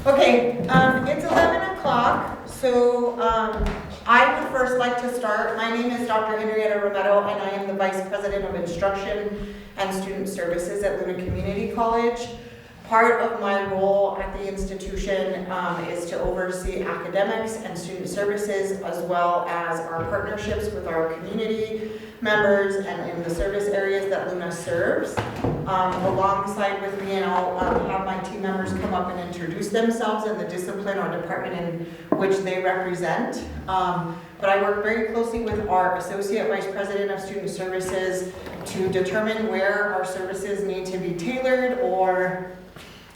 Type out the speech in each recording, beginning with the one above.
Okay, it's 11 o'clock, so I would first like to start. My name is Dr. Henrietta Romero, and I am the Vice President of Instruction and Student Services at Luna Community College. Part of my role at the institution is to oversee academics and student services, as well as our partnerships with our community members and in the service areas that Luna serves. Alongside with me, and I'll have my team members come up and introduce themselves and the discipline or department in which they represent. But I work very closely with our Associate Vice President of Student Services to determine where our services need to be tailored or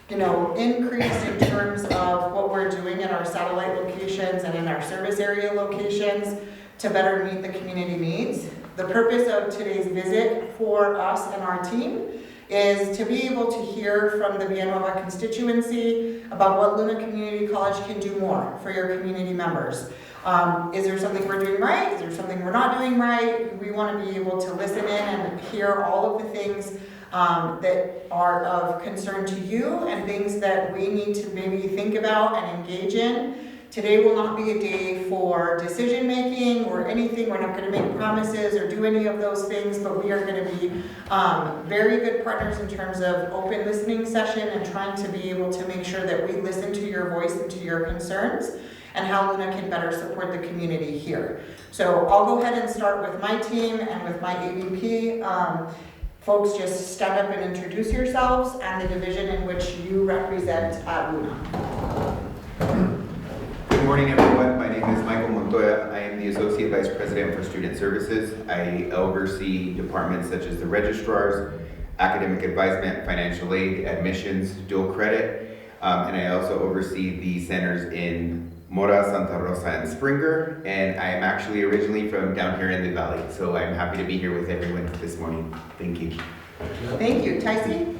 increased in terms of what we're doing in our satellite locations and in our service area locations to better meet the community needs. The purpose of today's visit for us and our team is to be able to hear from the Villanueva constituency about what Luna Community College can do more for your community members. Is there something we're doing right? Is there something we're not doing right? We want to be able to listen in and hear all of the things that are of concern to you and things that we need to maybe think about and engage in. Today will not be a day for decision making or anything. We're not going to make promises or do any of those things, but we are going to be very good partners in terms of open listening session and trying to be able to make sure that we listen to your voice and to your concerns and how Luna can better support the community here. So I'll go ahead and start with my team and with my AVP. Folks, just stand up and introduce yourselves and the division in which you represent at Luna. Good morning, everyone. My name is Michael Montoya. I am the Associate Vice President for Student Services. I oversee departments such as the registrars, academic advisement, financial aid, admissions, dual credit, and I also oversee the centers in Mora, Santa Rosa, and Springer, and I am actually originally from down here in the Valley, so I'm happy to be here with everyone this morning. Thank you. Thank you. Tycee?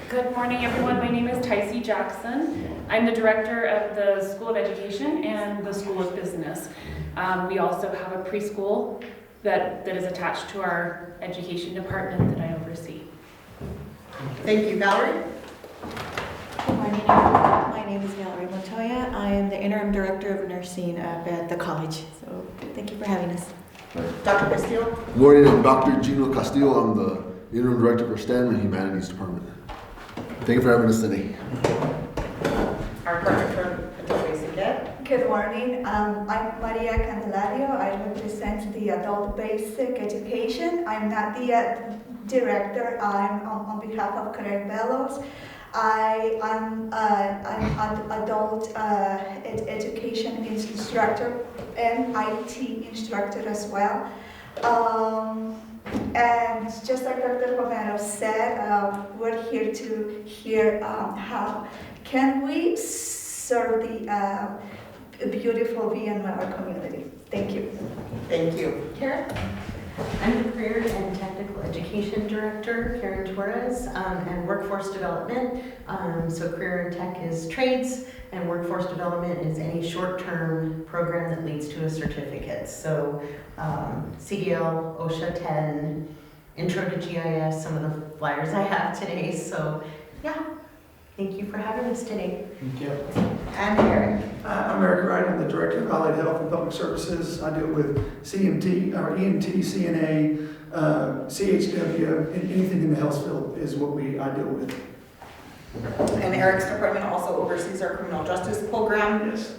Good morning, everyone. My name is Tycee Jackson. I'm the director of the School of Education and the School of Business. We also have a preschool that is attached to our education department that I oversee. Thank you. Valerie? Good morning, everyone. My name is Valerie Montoya. I am the interim director of nursing at the college. So thank you for having us. Dr. Castillo? Good morning, I'm Dr. Gino Castillo. I'm the interim director for STEM and Humanities Department. Thank you for having us today. Our partner from Atope. Good morning. I'm Maria Candelario. I represent the adult basic education. I'm not the director. I'm on behalf of Craig Bellows. I'm an adult education instructor and IT instructor as well. And just like Dr. Romero said, we're here to hear how can we serve the beautiful Villanueva community. Thank you. Thank you. Karen? I'm the Career and Technical Education Director, Karen Torres, and Workforce Development. So Career and Tech is trades, and Workforce Development is any short-term program that leads to a certificate. So CDL, OSHA 10, Intro to GIS, some of the flyers I have today. So yeah, thank you for having us today. Thank you. And Eric? I'm Eric Wright. I'm the Director of Allied Health and Public Services. I deal with CMT, or EMT, CNA, CHW, and anything in the health field is what I deal with. And Eric's department also oversees our criminal justice program. Yes.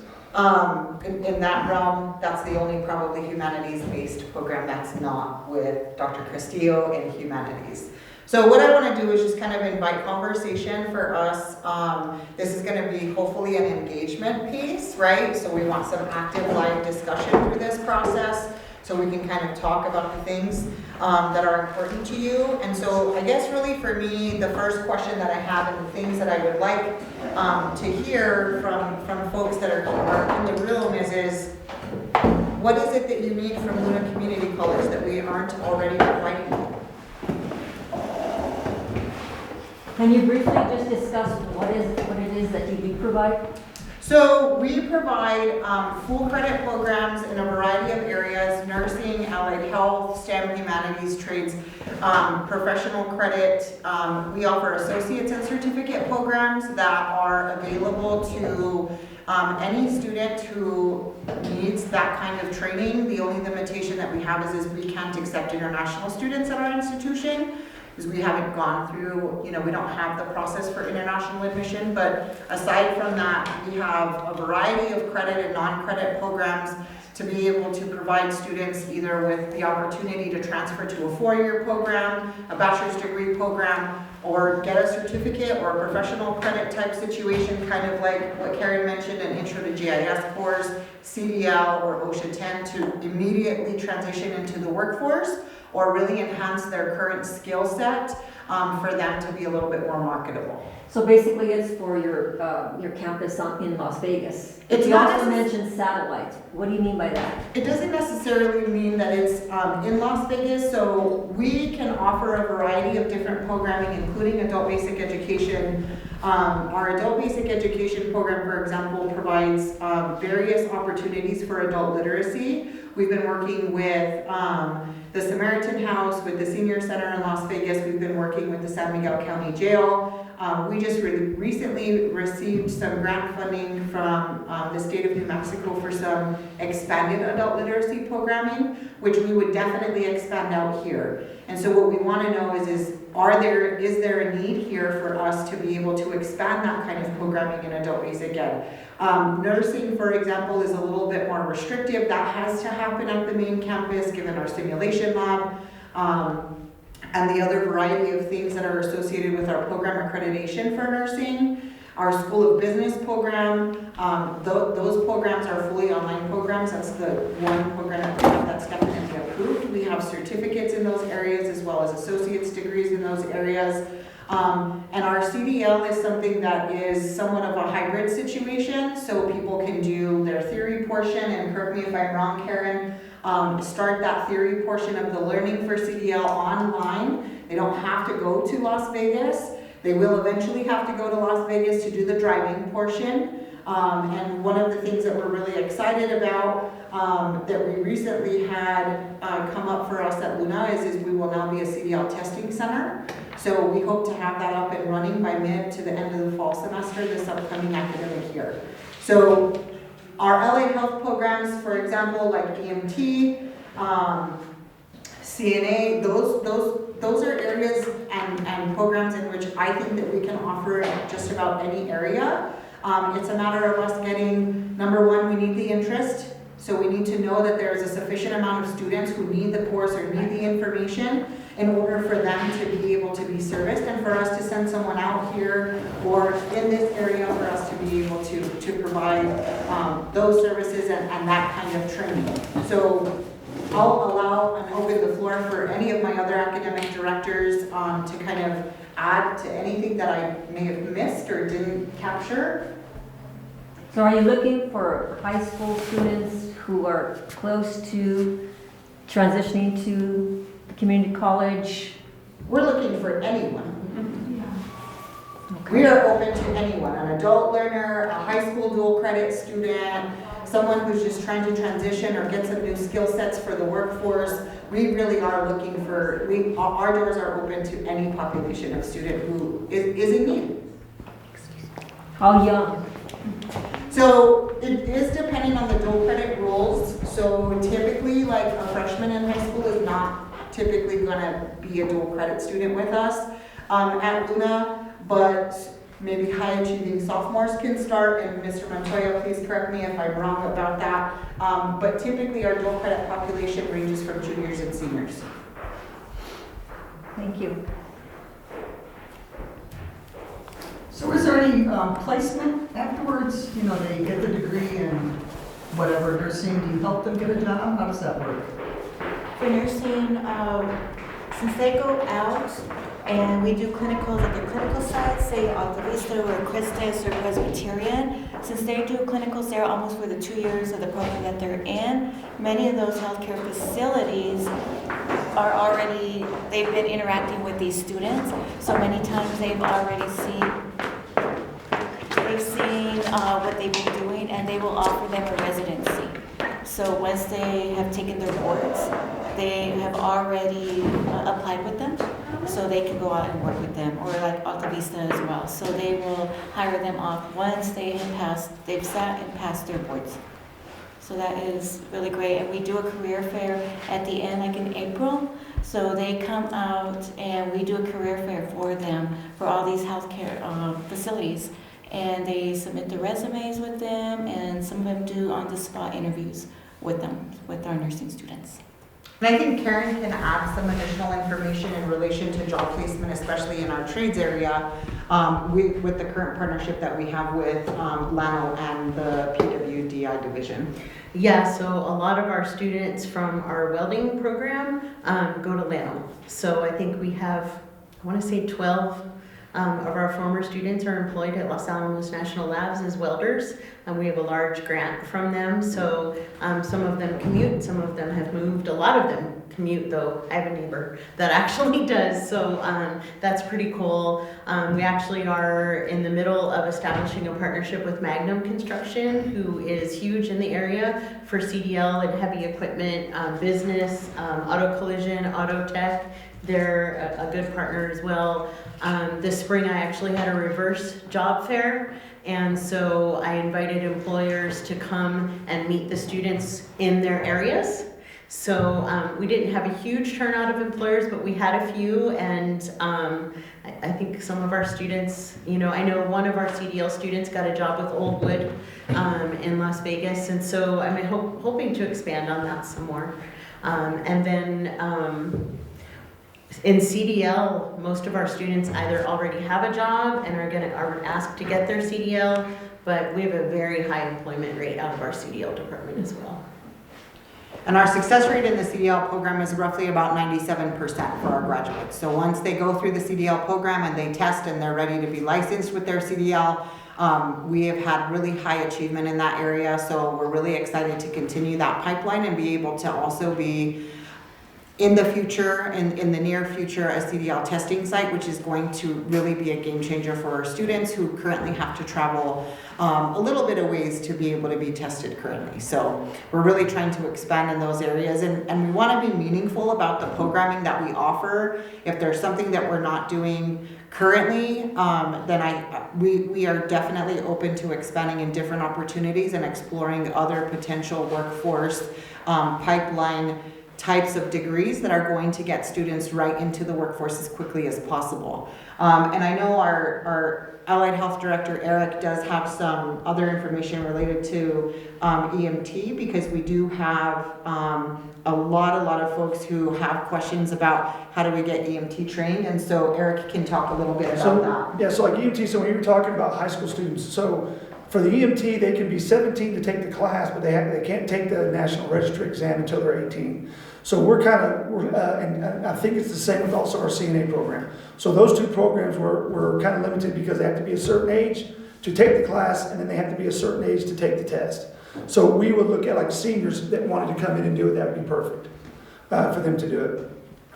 In that realm, that's the only probably humanities-based program that's not with Dr. Castillo in humanities. So what I want to do is just kind of invite conversation for us. This is going to be hopefully an engagement piece, right? So we want some active live discussion through this process so we can kind of talk about the things that are important to you. And so I guess really for me, the first question that I have and the things that I would like to hear from folks that are in the room is what is it that you need from Luna Community College that we aren't already providing you? Can you briefly just discuss what it is that you do provide? So we provide full credit programs in a variety of areas: nursing, allied health, STEM, humanities, trades, professional credit. We offer associates and certificate programs that are available to any student who needs that kind of training. The only limitation that we have is we can't accept international students at our institution, because we haven't gone through, we don't have the process for international admission. But aside from that, we have a variety of credit and non-credit programs to be able to provide students either with the opportunity to transfer to a 4-year program, a bachelor's degree program, or get a certificate or a professional credit type situation, kind of like what Karen mentioned, an intro to GIS course, CDL, or OSHA 10, to immediately transition into the workforce or really enhance their current skill set for them to be a little bit more marketable. So basically it's for your campus in Las Vegas. It's You not also mentioned satellites. What do you mean by that? It doesn't necessarily mean that it's in Las Vegas, so we can offer a variety of different programming, including adult basic education. Our adult basic education program, for example, provides various opportunities for adult literacy. We've been working with the Samaritan House, with the Senior Center in Las Vegas. We've been working with the San Miguel County Jail. We just recently received some grant funding from the state of New Mexico for some expanded adult literacy programming, which we would definitely expand out here. And so what we want to know is there a need here for us to be able to expand that kind of programming in adult basic ed? Nursing, for example, is a little bit more restrictive. That has to happen at the main campus, given our simulation lab, and the other variety of things that are associated with our program accreditation for nursing. Our School of Business program, those programs are fully online programs. That's the one program that we have that's definitely approved. We have certificates in those areas as well as associate's degrees in those areas. And our CDL is something that is somewhat of a hybrid situation, so people can do their theory portion, and correct me if I'm wrong, Karen, start that theory portion of the learning for CDL online. They don't have to go to Las Vegas. They will eventually have to go to Las Vegas to do the driving portion. And one of the things that we're really excited about that we recently had come up for us at Luna is we will now be a CDL testing center. So we hope to have that up and running by mid to the end of the fall semester this upcoming academic year. So our LA Health programs, for example, like EMT, CNA, those are areas and programs in which I think that we can offer in just about any area. It's a matter of us getting, number one, we need the interest. So we need to know that there's a sufficient amount of students who need the course or need the information in order for them to be able to be serviced, and for us to send someone out here or in this area for us to be able to provide those services and that kind of training. So I'll allow and open the floor for any of my other academic directors to kind of add to anything that I may have missed or didn't capture. So are you looking for high school students who are close to transitioning to the community college? We're looking for anyone. We are open to anyone, an adult learner, a high school dual credit student, someone who's just trying to transition or get some new skill sets for the workforce. We really are looking for, our doors are open to any population of student who is in need. How young? So it is depending on the dual credit rules. So typically, like a freshman in high school is not typically going to be a dual credit student with us at Luna, but maybe high achieving sophomores can start, and Mr. Montoya, please correct me if I'm wrong about that. But typically our dual credit population ranges from juniors and seniors. Thank you. So is there any placement afterwards? You know, they get the degree in whatever nursing. Do you help them get a job? How does that work? For nursing, since they go out and we do clinicals at the clinical sites, say Alta Vista or Christus or Presbyterian, since they do clinicals there almost for the 2 years of the program that they're in, many of those healthcare facilities are already, they've been interacting with these students, so many times they've already seen what they've been doing, and they will offer them a residency. So once they have taken their boards, they have already applied with them, so they can go out and work with them, or like Alta Vista as well. So they will hire them off once they've sat and passed their boards. So that is really great. And we do a career fair at the end, like in April. So they come out and we do a career fair for them, for all these healthcare facilities. And they submit their resumes with them, and some of them do on-the-spot interviews with them, with our nursing students. And I think Karen can add some additional information in relation to job placement, especially in our trades area, with the current partnership that we have with Lano and the PWDI division. Yeah, so a lot of our students from our welding program go to Lano. So I think we have, I want to say 12 of our former students are employed at Los Alamos National Labs as welders, and we have a large grant from them. So some of them commute, some of them have moved. A lot of them commute, though. I have a neighbor that actually does, so that's pretty cool. We actually are in the middle of establishing a partnership with Magnum Construction, who is huge in the area for CDL and heavy equipment, business, auto collision, auto tech. They're a good partner as well. This spring I actually had a reverse job fair, and so I invited employers to come and meet the students in their areas. So we didn't have a huge turnout of employers, but we had a few, and I think some of our students, you know, I know one of our CDL students got a job with Old Wood in Las Vegas, and so I'm hoping to expand on that some more. And then in CDL, most of our students either already have a job and are asked to get their CDL, but we have a very high employment rate out of our CDL department as well. And our success rate in the CDL program is roughly about 97% for our graduates. So once they go through the CDL program and they test and they're ready to be licensed with their CDL, we have had really high achievement in that area. So we're really excited to continue that pipeline and be able to also be in the future, in the near future, a CDL testing site, which is going to really be a game changer for our students who currently have to travel a little bit of ways to be able to be tested currently. So we're really trying to expand in those areas, and we want to be meaningful about the programming that we offer. If there's something that we're not doing currently, then we are definitely open to expanding in different opportunities and exploring other potential workforce pipeline types of degrees that are going to get students right into the workforce as quickly as possible. And I know our Allied Health Director, Eric, does have some other information related to EMT, because we do have a lot of folks who have questions about how do we get EMT trained, and so Eric can talk a little bit about that. Yeah, so like EMT, so when you were talking about high school students, so for the EMT, they can be 17 to take the class, but they can't take the National Registry exam until they're 18. So we're and I think it's the same with also our CNA program. So those two programs were kind of limited because they have to be a certain age to take the class, and then they have to be a certain age to take the test. So we would look at like seniors that wanted to come in and do it, that would be perfect for them to do it.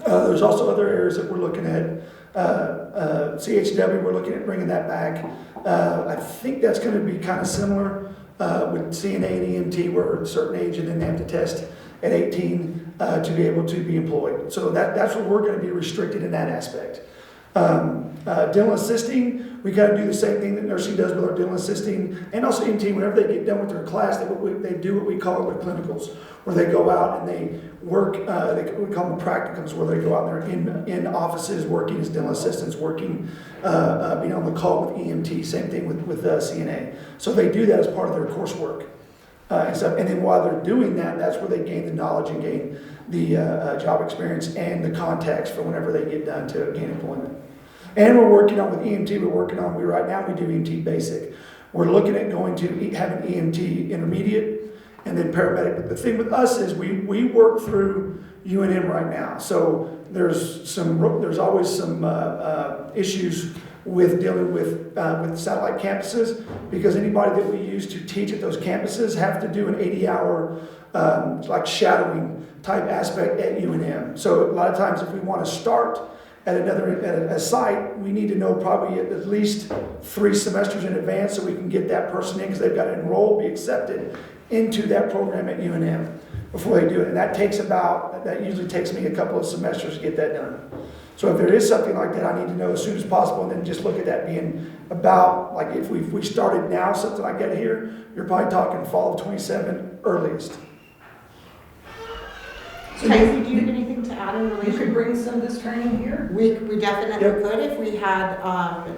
There's also other areas that we're looking at. CHW, we're looking at bringing that back. I think that's going to be kind of similar with CNA and EMT, where at a certain age and then they have to test at 18 to be able to be employed. So that's what we're going to be restricted in that aspect. Dental assisting, we kind of do the same thing that nursing does with our dental assisting, and also EMT. Whenever they get done with their class, they do what we call it with clinicals, where they go out and they work, we call them practicums, where they go out and they're in offices working as dental assistants, working, being on the call with EMT, same thing with CNA. So they do that as part of their coursework. And then while they're doing that, that's where they gain the knowledge and gain the job experience and the contacts for whenever they get done to gain employment. And we're working on with EMT, right now we do EMT basic. We're looking at going to having EMT intermediate and then paramedic. But the thing with us is we work through UNM right now. So there's always some issues with dealing with satellite campuses, because anybody that we use to teach at those campuses have to do an 80-hour like shadowing type aspect at UNM. So a lot of times if we want to start at a site, we need to know probably at least 3 semesters in advance so we can get that person in, because they've got to enroll, be accepted into that program at UNM before they do it. And that usually takes me a couple of semesters to get that done. So if there is something like that, I need to know as soon as possible, and then just look at that being about, like if we started now, something like that here, you're probably talking fall of 27 earliest. So Tracy, do you have anything to add in You relation? could bring some of this training here? We definitely Yep. could if we had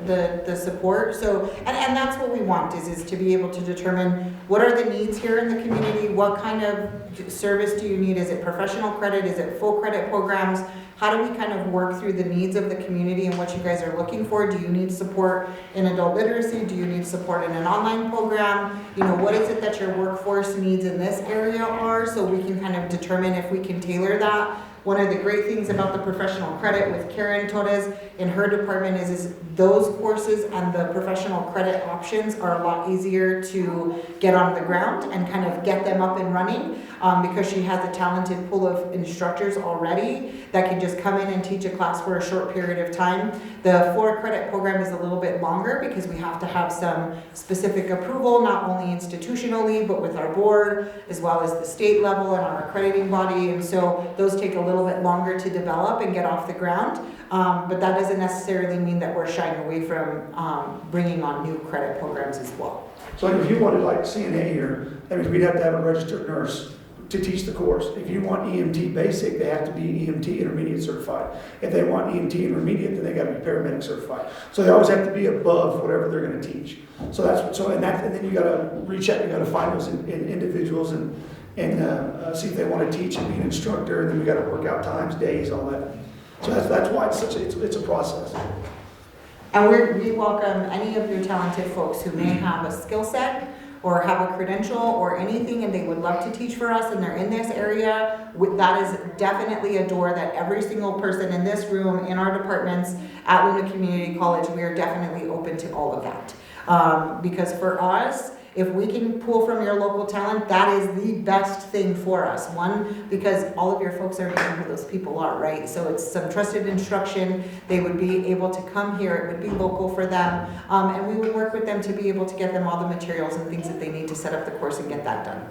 the support. So, and that's what we want is to be able to determine what are the needs here in the community, what kind of service do you need? Is it professional credit? Is it full credit programs? How do we kind of work through the needs of the community and what you guys are looking for? Do you need support in adult literacy? Do you need support in an online program? You know, what is it that your workforce needs in this area are, so we can kind of determine if we can tailor that. One of the great things about the professional credit with Karen Torres in her department is those courses and the professional credit options are a lot easier to get on the ground and kind of get them up and running because she has a talented pool of instructors already that can just come in and teach a class for a short period of time. The 4 credit program is a little bit longer because we have to have some specific approval, not only institutionally, but with our board, as well as the state level and our accrediting body. And so those take a little bit longer to develop and get off the ground. But that doesn't necessarily mean that we're shying away from bringing on new credit programs as well. So if you wanted like CNA here, that means we'd have to have a registered nurse to teach the course. If you want EMT basic, they have to be EMT intermediate certified. If they want EMT intermediate, then they got to be paramedic certified. So they always have to be above whatever they're going to teach. So that's and then you got to reach out. You got to find those in individuals and see if they want to teach and be an instructor. And then we got to work out times, days, all that. So that's why it's a process. And we welcome any of your talented folks who may have a skill set or have a credential or anything and they would love to teach for us and they're in this area. That is definitely a door that every single person in this room, in our departments, at Luna Community College, we are definitely open to all of that. Because for us, if we can pull from your local talent, that is the best thing for us. One, because all of your folks already know who those people are, right? So it's some trusted instruction. They would be able to come here. It would be local for them. And we would work with them to be able to get them all the materials and things that they need to set up the course and get that done.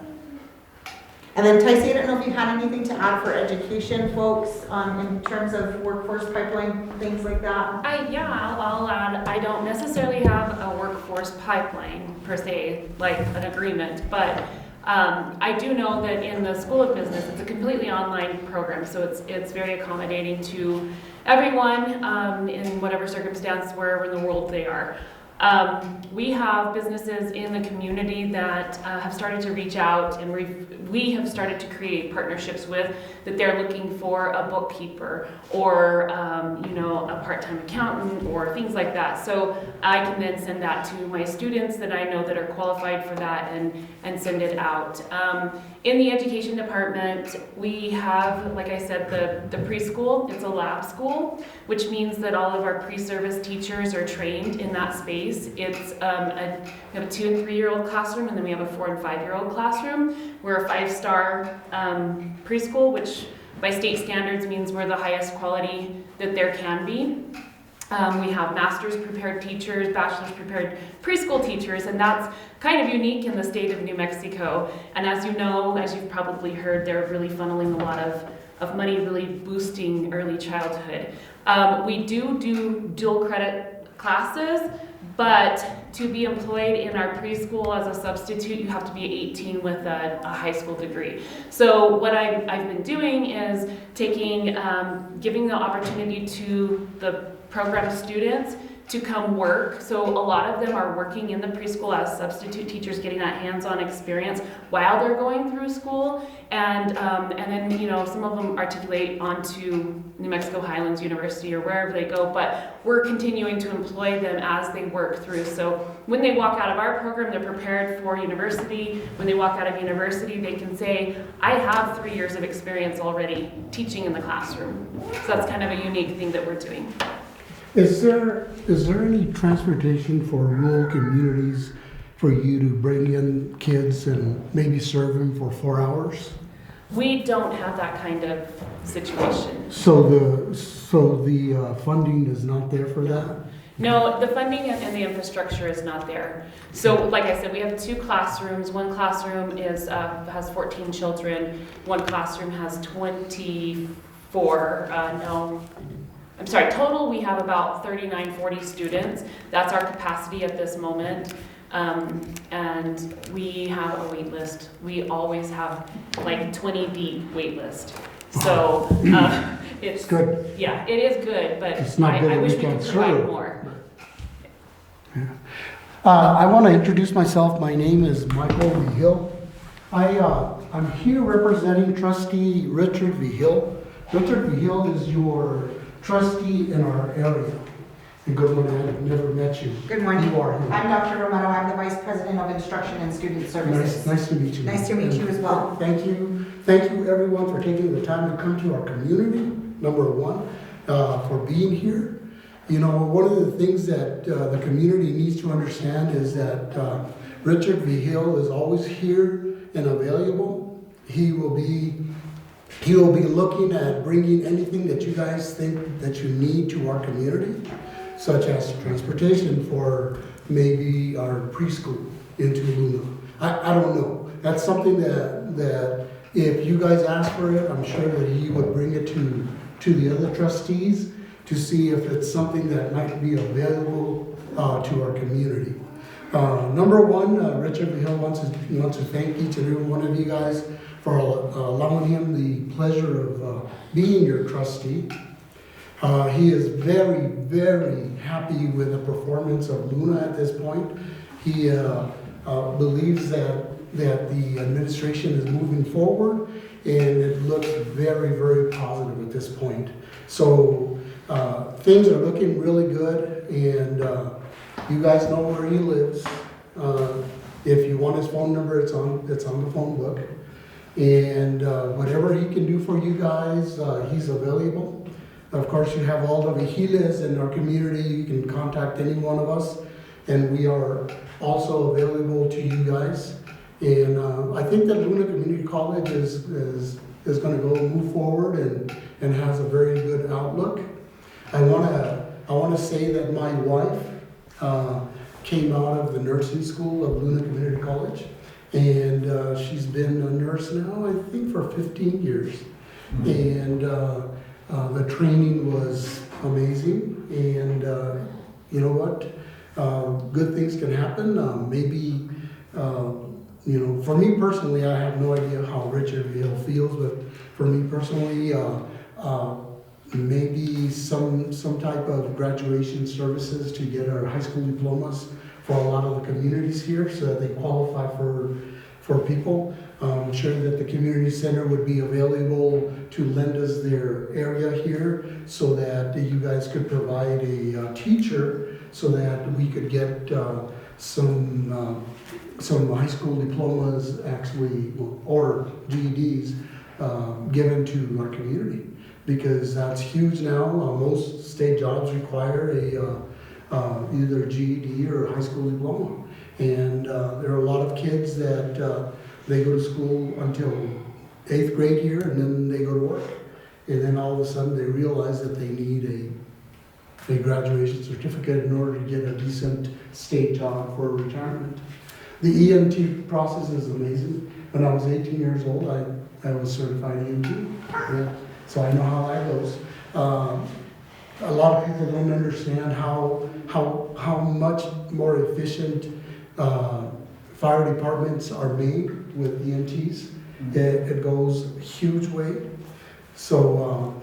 And then Tyce, I don't know if you had anything to add for education folks in terms of workforce pipeline, things like that. I'll add, I don't necessarily have a workforce pipeline per se, like an agreement, but I do know that in the School of Business, it's a completely online program, so it's very accommodating to everyone in whatever circumstance, wherever in the world they are. We have businesses in the community that have started to reach out, and we have started to create partnerships with that they're looking for a bookkeeper or a part-time accountant or things like that. So I can then send that to my students that I know that are qualified for that and send it out. In the education department, we have, like I said, the preschool. It's a lab school, which means that all of our pre-service teachers are trained in that space. It's we have a 2- and 3-year-old classroom, and then we have a 4- and 5-year-old classroom. We're a 5-star preschool, which by state standards means we're the highest quality that there can be. We have master's prepared teachers, bachelor's prepared preschool teachers, and that's kind of unique in the state of New Mexico. And as you know, as you've probably heard, they're really funneling a lot of money, really boosting early childhood. We do dual credit classes, but to be employed in our preschool as a substitute, you have to be 18 with a high school degree. So what I've been doing is giving the opportunity to the program students to come work. So a lot of them are working in the preschool as substitute teachers, getting that hands-on experience while they're going through school. And then, some of them articulate onto New Mexico Highlands University or wherever they go, but we're continuing to employ them as they work through. So when they walk out of our program, they're prepared for university. When they walk out of university, they can say, I have 3 years of experience already teaching in the classroom. So that's kind of a unique thing that we're doing. Is there any transportation for rural communities for you to bring in kids and maybe serve them for 4 hours? We don't have that kind of situation. So the funding is not there for that? No, the funding and the infrastructure is not there. So like I said, we have 2 classrooms. One classroom has 14 children. One classroom has 24, total we have about 39, 40 students. That's our capacity at this moment. And we have a wait list. We always have like 20 deep wait list. So it's good. Yeah, it is good, but It's not good I that wish we we could can't provide serve. more. I want to introduce myself. My name is Michael Vigil. I'm here representing trustee Richard Vigil. Richard Vigil is your trustee in our area. And good morning, I've never met you. Good morning. You are here. I'm Dr. Romero. I'm the Vice President of Instruction and Student Services. Nice to meet you. Nice to meet you as well. Thank you. Thank you everyone for taking the time to come to our community, number one, for being here. You know, one of the things that the community needs to understand is that Richard Vigil is always here and available. He will be looking at bringing anything that you guys think that you need to our community, such as transportation for maybe our preschool into Luna. I don't know. That's something that if you guys ask for it, I'm sure that he would bring it to the other trustees to see if it's something that might be available to our community. Number one, Richard Vigil wants to thank each and every one of you guys for allowing him the pleasure of being your trustee. He is very, very happy with the performance of Luna at this point. He believes that the administration is moving forward, and it looks very, very positive at this point. So things are looking really good, and you guys know where he lives. If you want his phone number, it's on the phone book. And whatever he can do for you guys, he's available. Of course, you have all the vigiles in our community. You can contact any one of us, and we are also available to you guys. And I think that Luna Community College is going to move forward and has a very good outlook. I want to say that my wife came out of the nursing school of Luna Community College, and she's been a nurse now, I think, for 15 years. And the training was amazing, and you know what? Good things can happen. Maybe, for me personally, I have no idea how Richard Vigil feels, but for me personally, maybe some type of graduation services to get our high school diplomas for a lot of the communities here so that they qualify for people. I'm sure that the community center would be available to lend us their area here so that you guys could provide a teacher so that we could get some high school diplomas actually, or GEDs, given to our community. Because that's huge now. Most state jobs require either a GED or a high school diploma. And there are a lot of kids that they go to school until 8th grade here, and then they go to work. And then all of a sudden they realize that they need a graduation certificate in order to get a decent state job for retirement. The EMT process is amazing. When I was 18 years old, I was certified EMT. Yeah. So I know how that goes. A lot of people don't understand how much more efficient fire departments are made with EMTs. It goes a huge way. So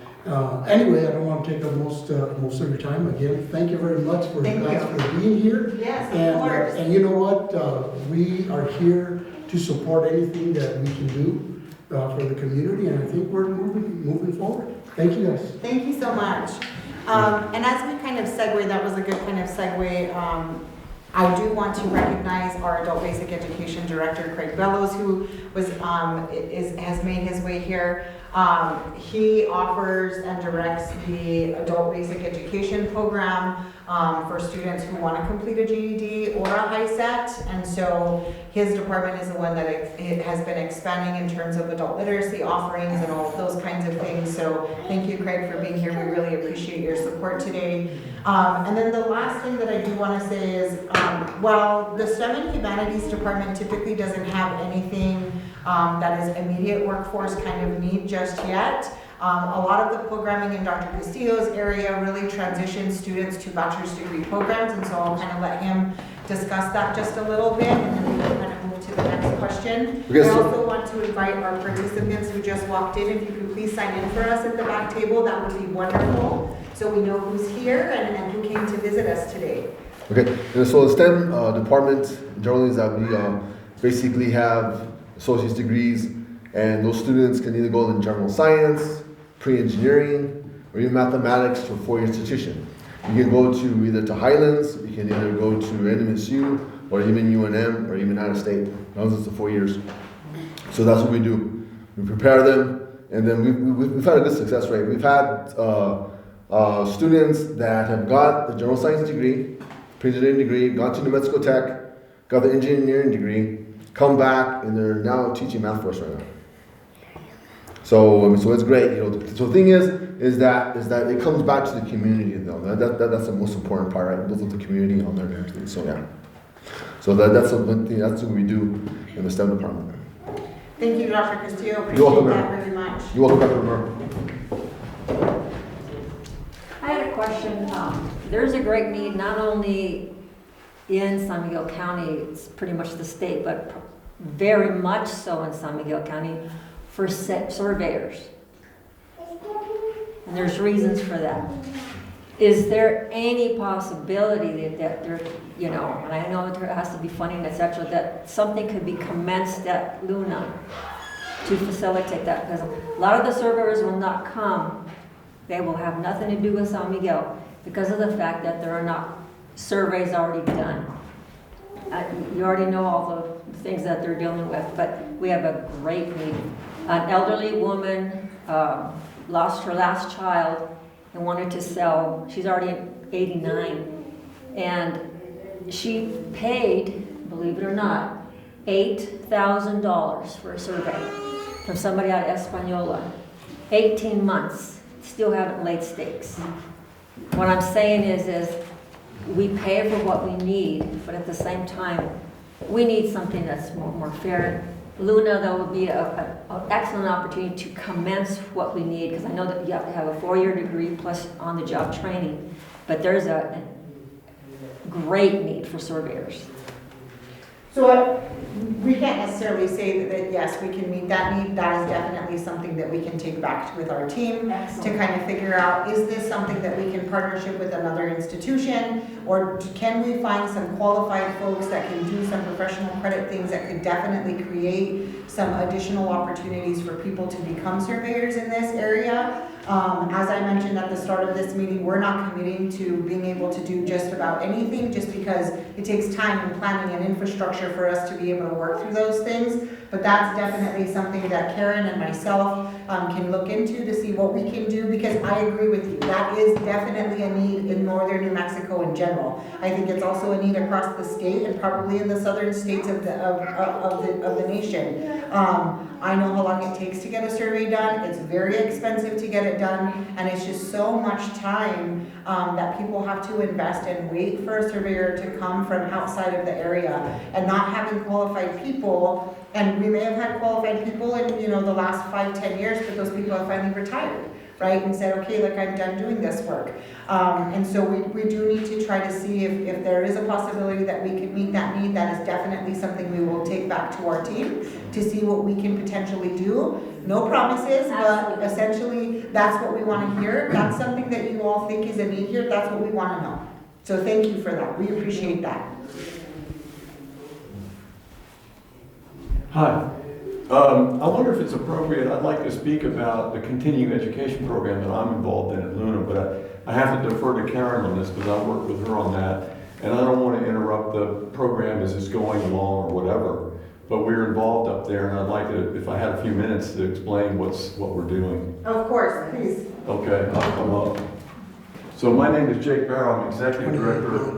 anyway, I don't want to take up most of your time. Again, thank you very much for being here. Yes, of And, course. and you know what? We are here to support anything that we can do for the community, and I think we're moving forward. Thank you guys. Thank you so much. And as we kind of segue, that was a good kind of segue. I do want to recognize our Adult Basic Education Director, Craig Bellows, who has made his way here. He offers and directs the Adult Basic Education program for students who want to complete a GED or a high set. And so his department is the one that it has been expanding in terms of adult literacy offerings and all of those kinds of things. So thank you, Craig, for being here. We really appreciate your support today. And then the last thing that I do want to say is, while the STEM and Humanities department typically doesn't have anything that is immediate workforce kind of need just yet, a lot of the programming in Dr. Castillo's area really transitions students to bachelor's degree programs, and so I'll kind of let him discuss that just a little bit, and then we can kind of move to the next question. Okay, I so- also want to invite our participants who just walked in, if you could please sign in for us at the back table, that would be wonderful, so we know who's here and who came to visit us today. Okay, and so the STEM department generally is that we basically have associate's degrees, and those students can either go in general science, pre-engineering, or even mathematics to a four-year institution. You can go to either to Highlands, you can either go to NMSU, or even UNM, or even out of state. Those are the 4 years. So that's what we do. We prepare them, and then we've had a good success rate. We've had students that have got the general science degree, pre-engineering degree, gone to New Mexico Tech, got the engineering degree, come back, and they're now teaching math for us right now. So, I mean, so it's great, you know. So the thing is that it comes back to the community, though. That's the most important part, right? Build up the community on there and everything. So yeah. So that's one thing. That's what we do in the STEM department. Thank you, Dr. Castillo. You're welcome, Appreciate that ma'am. very much. You're welcome, Dr. Romero. I had a question. There's a great need not only in San Miguel County, it's pretty much the state, but very much so in San Miguel County for surveyors. And there's reasons for that. Is there any possibility that there, you know, and I know there has to be funding, etc., that something could be commenced at Luna to facilitate that? Because a lot of the surveyors will not come. They will have nothing to do with San Miguel because of the fact that there are not surveys already done. You already know all the things that they're dealing with, but we have a great need. An elderly woman lost her last child and wanted to sell. She's already 89, and she paid, believe it or not, $8,000 for a survey from somebody out of Española. 18 months, still haven't laid stakes. What I'm saying is we pay for what we need, but at the same time, we need something that's more fair. Luna, though, would be an excellent opportunity to commence what we need, because I know that you have to have a 4-year degree plus on-the-job training, but there's a great need for surveyors. So we can't necessarily say that yes, we can meet that need. That is definitely something that we can take back with our team to kind of figure out, is this something that we can partnership with another institution, or can we find some qualified folks that can do some professional credit things that could definitely create some additional opportunities for people to become surveyors in this area. As I mentioned at the start of this meeting, we're not committing to being able to do just about anything, just because it takes time and planning and infrastructure for us to be able to work through those things. But that's definitely something that Karen and myself can look into to see what we can do, because I agree with you. That is definitely a need in northern New Mexico in general. I think it's also a need across the state and probably in the southern states of the nation. I know how long it takes to get a survey done. It's very expensive to get it done, and it's just so much time that people have to invest and wait for a surveyor to come from outside of the area, and not having qualified people. And we may have had qualified people in, you know, the last 5-10 years, but those people have finally retired, right? And said, okay, like, I'm done doing this work. And so we do need to try to see if there is a possibility that we can meet that need. That is definitely something we will take back to our team to see what we can potentially do. No promises, but essentially that's what we want to hear. If that's something that you all think is a need here, that's what we want to know. So thank you for that. We appreciate that. Hi. I wonder if it's appropriate, I'd like to speak about the continuing education program that I'm involved in at Luna, but I have to defer to Karen on this because I work with her on that, and I don't want to interrupt the program as it's going along or whatever, but we're involved up there, and I'd like to, if I had a few minutes, to explain what we're doing. Of course, please. Okay, I'll come up. So my name is Jake Barrow. I'm Executive Director.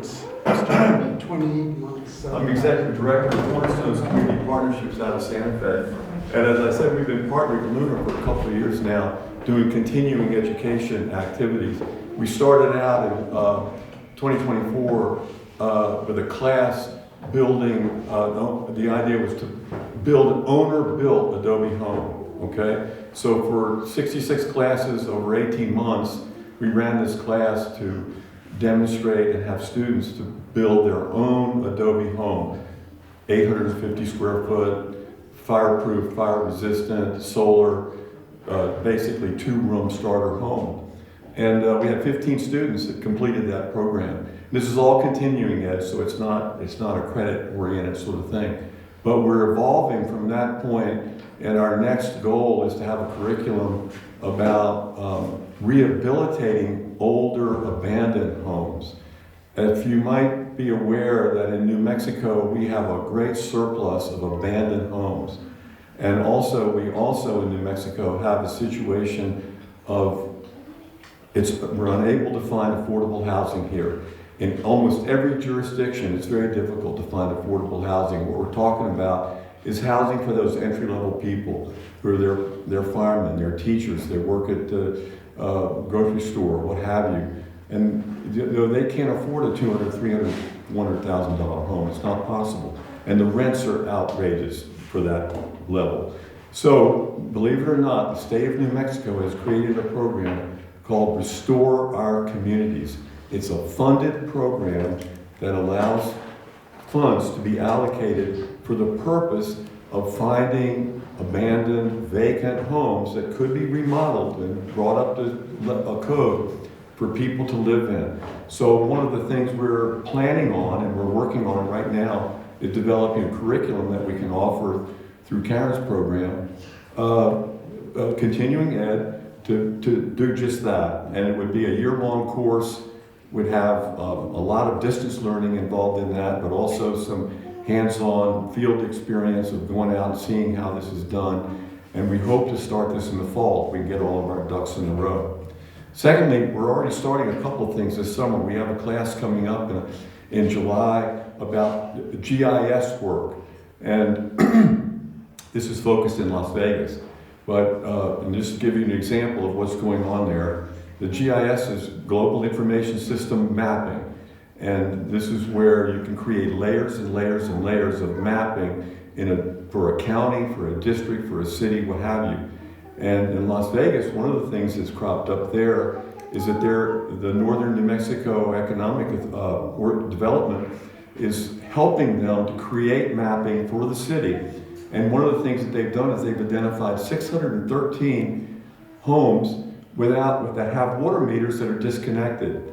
28 months. I'm Executive Director of Cornerstone's Community Partnerships out of Santa Fe. And as I said, we've been partnering with Luna for a couple of years now, doing continuing education activities. We started out in 2024 with a class building, the idea was to build an owner-built Adobe home, okay? So for 66 classes over 18 months, we ran this class to demonstrate and have students to build their own Adobe home. 850 square foot, fireproof, fire resistant, solar, basically 2-room starter home. And we had 15 students that completed that program. This is all continuing ed, so it's not a credit-oriented sort of thing. But we're evolving from that point, and our next goal is to have a curriculum about rehabilitating older abandoned homes. If you might be aware that in New Mexico, we have a great surplus of abandoned homes. And also, we also in New Mexico have a situation of we're unable to find affordable housing here. In almost every jurisdiction, it's very difficult to find affordable housing. What we're talking about is housing for those entry-level people who are they're firemen, they're teachers, they work at the grocery store, what have you. And they can't afford a $200,000, $300,000, $100,000 home. It's not possible. And the rents are outrageous for that level. So, believe it or not, the state of New Mexico has created a program called Restore Our Communities. It's a funded program that allows funds to be allocated for the purpose of finding abandoned, vacant homes that could be remodeled and brought up to a code for people to live in. So one of the things we're planning on and we're working on right now is developing a curriculum that we can offer through Karen's program, continuing ed, to do just that. And it would be a year-long course, would have a lot of distance learning involved in that, but also some hands-on field experience of going out and seeing how this is done. And we hope to start this in the fall if we can get all of our ducks in a row. Secondly, we're already starting a couple of things this summer. We have a class coming up in July about GIS work. And this is focused in Las Vegas. But and just to give you an example of what's going on there, the GIS is Global Information System Mapping. And this is where you can create layers and layers and layers of mapping for a county, for a district, for a city, what have you. And in Las Vegas, one of the things that's cropped up there is that the Northern New Mexico Economic Development is helping them to create mapping for the city. And one of the things that they've done is they've identified 613 homes that have water meters that are disconnected.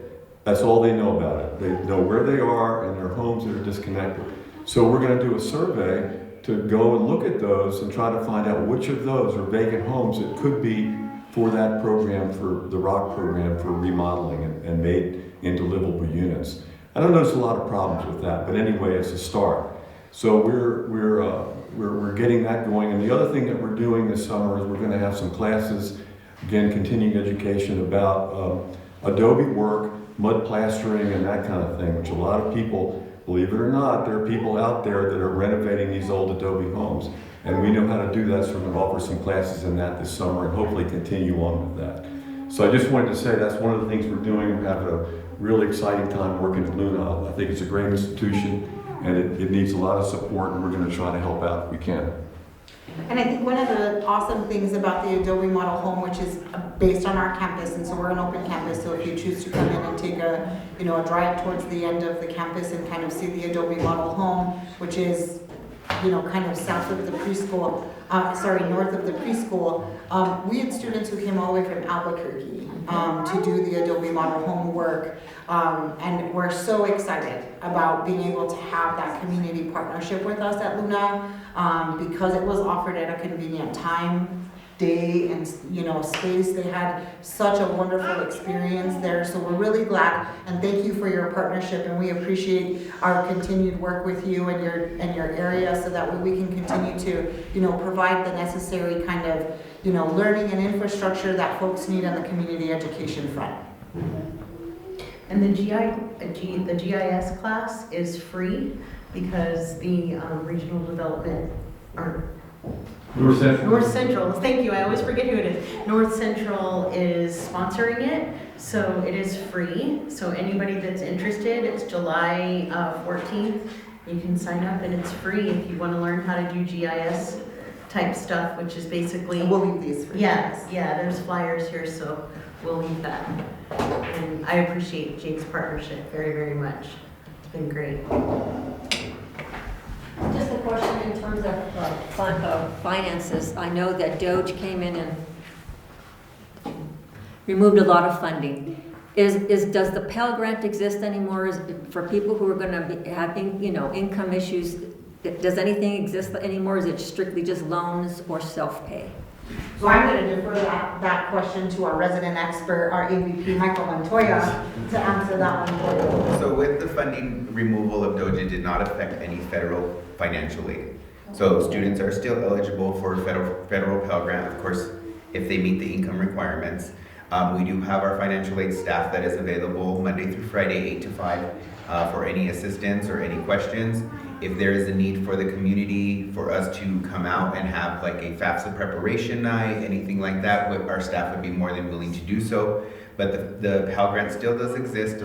That's all they know about it. They know where they are and their homes that are disconnected. So we're going to do a survey to go and look at those and try to find out which of those are vacant homes that could be for that program, for the ROC program, for remodeling and made into livable units. I don't know there's a lot of problems with that, but anyway, it's a start. So we're getting that going. And the other thing that we're doing this summer is we're going to have some classes, again, continuing education about Adobe work, mud plastering, and that kind of thing, which a lot of people, believe it or not, there are people out there that are renovating these old Adobe homes. And we know how to do that, so we're going to offer some classes in that this summer and hopefully continue on with that. So I just wanted to say that's one of the things we're doing. We're having a really exciting time working at Luna. I think it's a great institution and it needs a lot of support, and we're going to try to help out if we can. And I think one of the awesome things about the Adobe Model Home, which is based on our campus, and so we're an open campus, so if you choose to come in and take a drive towards the end of the campus and kind of see the Adobe Model Home, which is, kind of south of the preschool, north of the preschool, we had students who came all the way from Albuquerque to do the Adobe Model Home work. And we're so excited about being able to have that community partnership with us at Luna because it was offered at a convenient time, day, and space. They had such a wonderful experience there, so we're really glad and thank you for your partnership, and we appreciate our continued work with you and your area, so that way we can continue to provide the necessary kind of learning and infrastructure that folks need on the community education front. And the GIS class is free because the regional development, or North Central, thank you, I always forget who it is. North Central is sponsoring it, so it is free. So anybody that's interested, it's July 14th. You can sign up and it's free if you want to learn how to do GIS type stuff, which is basically... And we'll leave these for you. Yeah, there's flyers here, so we'll leave that. And I appreciate Jake's partnership very, very much. It's been great. Just a question in terms of finances. I know that DOGE came in and removed a lot of funding. Does the Pell Grant exist anymore? Is for people who are going to be having, income issues? Does anything exist anymore? Is it strictly just loans or self-pay? So I'm going to defer that question to our resident expert, our AVP, Michael Montoya, to answer that one for you. So with the funding removal of DOGE, it did not affect any federal financial aid. So students are still eligible for federal Pell Grant, of course, if they meet the income requirements. We do have our financial aid staff that is available Monday through Friday, 8 to 5, for any assistance or any questions. If there is a need for the community for us to come out and have like a FAFSA preparation night, anything like that, our staff would be more than willing to do so. But the Pell Grant still does exist,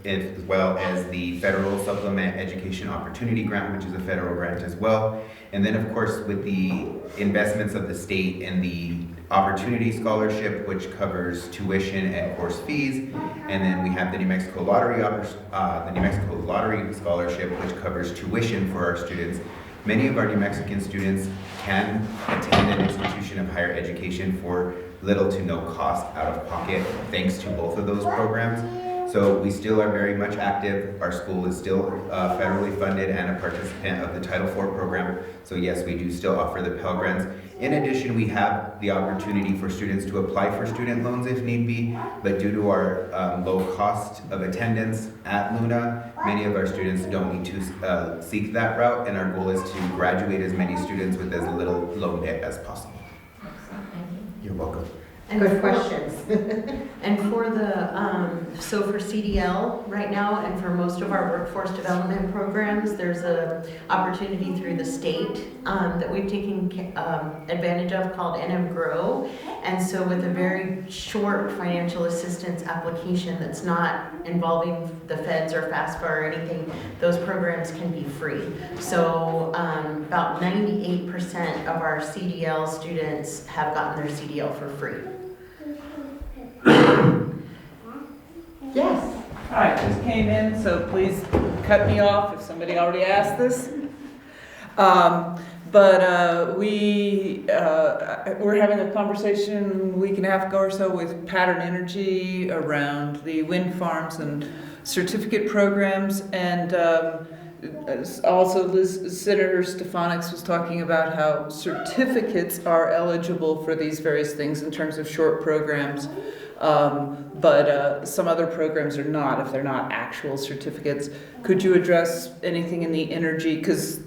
as well as the Federal Supplement Education Opportunity Grant, which is a federal grant as well. And then of course with the investments of the state and the Opportunity Scholarship, which covers tuition and course fees, and then we have the New Mexico Lottery Scholarship, which covers tuition for our students. Many of our New Mexican students can attend an institution of higher education for little to no cost out of pocket, thanks to both of those programs. So we still are very much active. Our school is still federally funded and a participant of the Title IV program. So yes, we do still offer the Pell Grants. In addition, we have the opportunity for students to apply for student loans if need be, but due to our low cost of attendance at Luna, many of our students don't need to seek that route, and our goal is to graduate as many students with as little loan debt as possible. You're welcome. And Good questions. And for so for CDL right now, and for most of our workforce development programs, there's a opportunity through the state that we've taken advantage of called NM Grow. And so with a very short financial assistance application that's not involving the feds or FAFSA or anything, those programs can be free. So about 98% of our CDL students have gotten their CDL for free. Yes. Hi, just came in, so please cut me off if somebody already asked this. We're having a conversation a week and a half ago or so with Pattern Energy around the wind farms and certificate programs, and also Senator Stefanik was talking about how certificates are eligible for these various things in terms of short programs. But some other programs are not, if they're not actual certificates. Could you address anything in the energy, because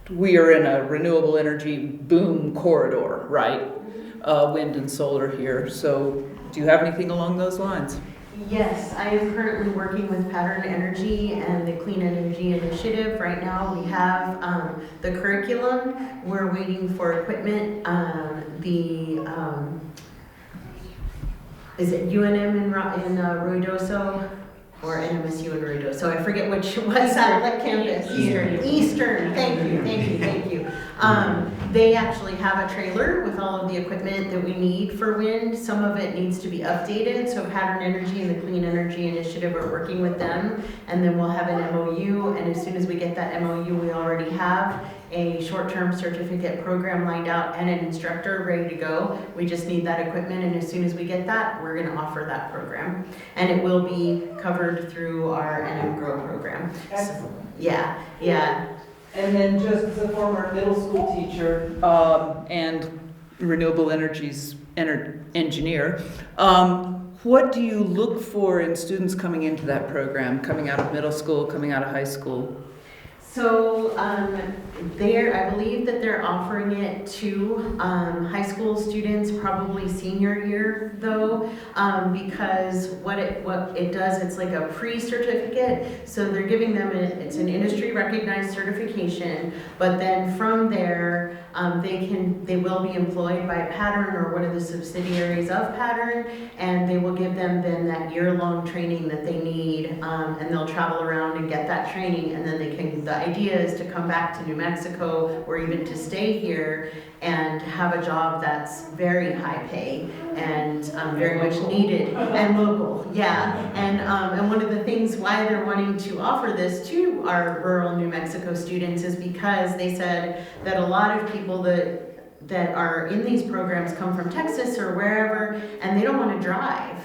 we are in a renewable energy boom corridor, right? Wind and solar here. So do you have anything along those lines? Yes, I am currently working with Pattern Energy and the Clean Energy Initiative. Right now we have the curriculum. We're waiting for equipment. Is it UNM in Ruidoso or NMSU in Ruidoso? I forget which was satellite campus. Eastern. Thank you. They actually have a trailer with all of the equipment that we need for wind. Some of it needs to be updated, so Pattern Energy and the Clean Energy Initiative are working with them, and then we'll have an MOU, and as soon as we get that MOU, we already have a short-term certificate program lined out and an instructor ready to go. We just need that equipment, and as soon as we get that, we're going to offer that program, and it will be covered through our NM Grow program. Excellent. Yeah. And then just as a former middle school teacher and renewable energies engineer, what do you look for in students coming into that program, coming out of middle school, coming out of high school? So I believe that they're offering it to high school students, probably senior year though, because what it does, it's like a pre-certificate. So they're giving them it's an industry recognized certification, but then from there they will be employed by Pattern or one of the subsidiaries of Pattern, and they will give them then that year-long training that they need, and they'll travel around and get that training, and then the idea is to come back to New Mexico or even to stay here and have a job that's very high pay and very much needed and local. Yeah, and one of the things why they're wanting to offer this to our rural New Mexico students is because they said that a lot of people that are in these programs come from Texas or wherever, and they don't want to drive.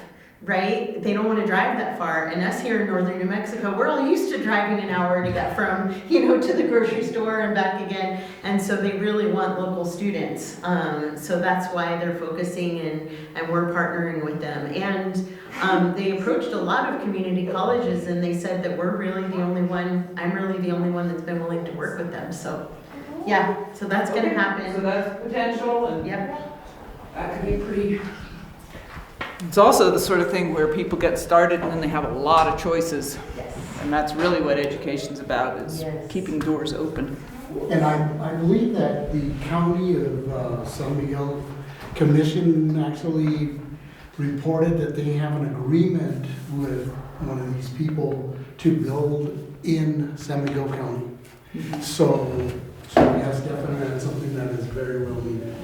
Right? They don't want to drive that far. And us here in northern New Mexico, we're all used to driving an hour to get from, to the grocery store and back again. And so they really want local students. So that's why they're focusing and we're partnering with them. And they approached a lot of community colleges and they said that I'm really the only one that's been willing to work with them. So yeah, so that's going to happen. So that's potential, and yep. That could be pretty. It's also the sort of thing where people get started and then they have a lot of choices. Yes. And that's really what education's about, is Yes. keeping doors open. And I believe that the county of San Miguel Commission actually reported that they have an agreement with one of these people to build in San Miguel County. Mm-hmm. So yes, definitely that's something that is very well needed.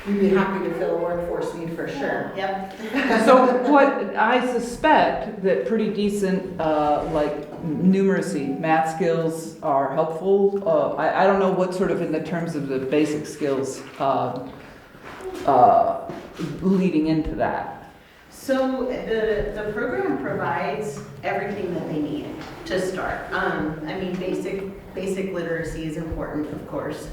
We'd be happy to fill a workforce need for sure. Yep. So what I suspect that pretty decent, like numeracy, math skills are helpful. I don't know what sort of in the terms of the basic skills leading into that. So the program provides everything that they need to start. Basic literacy is important, of course.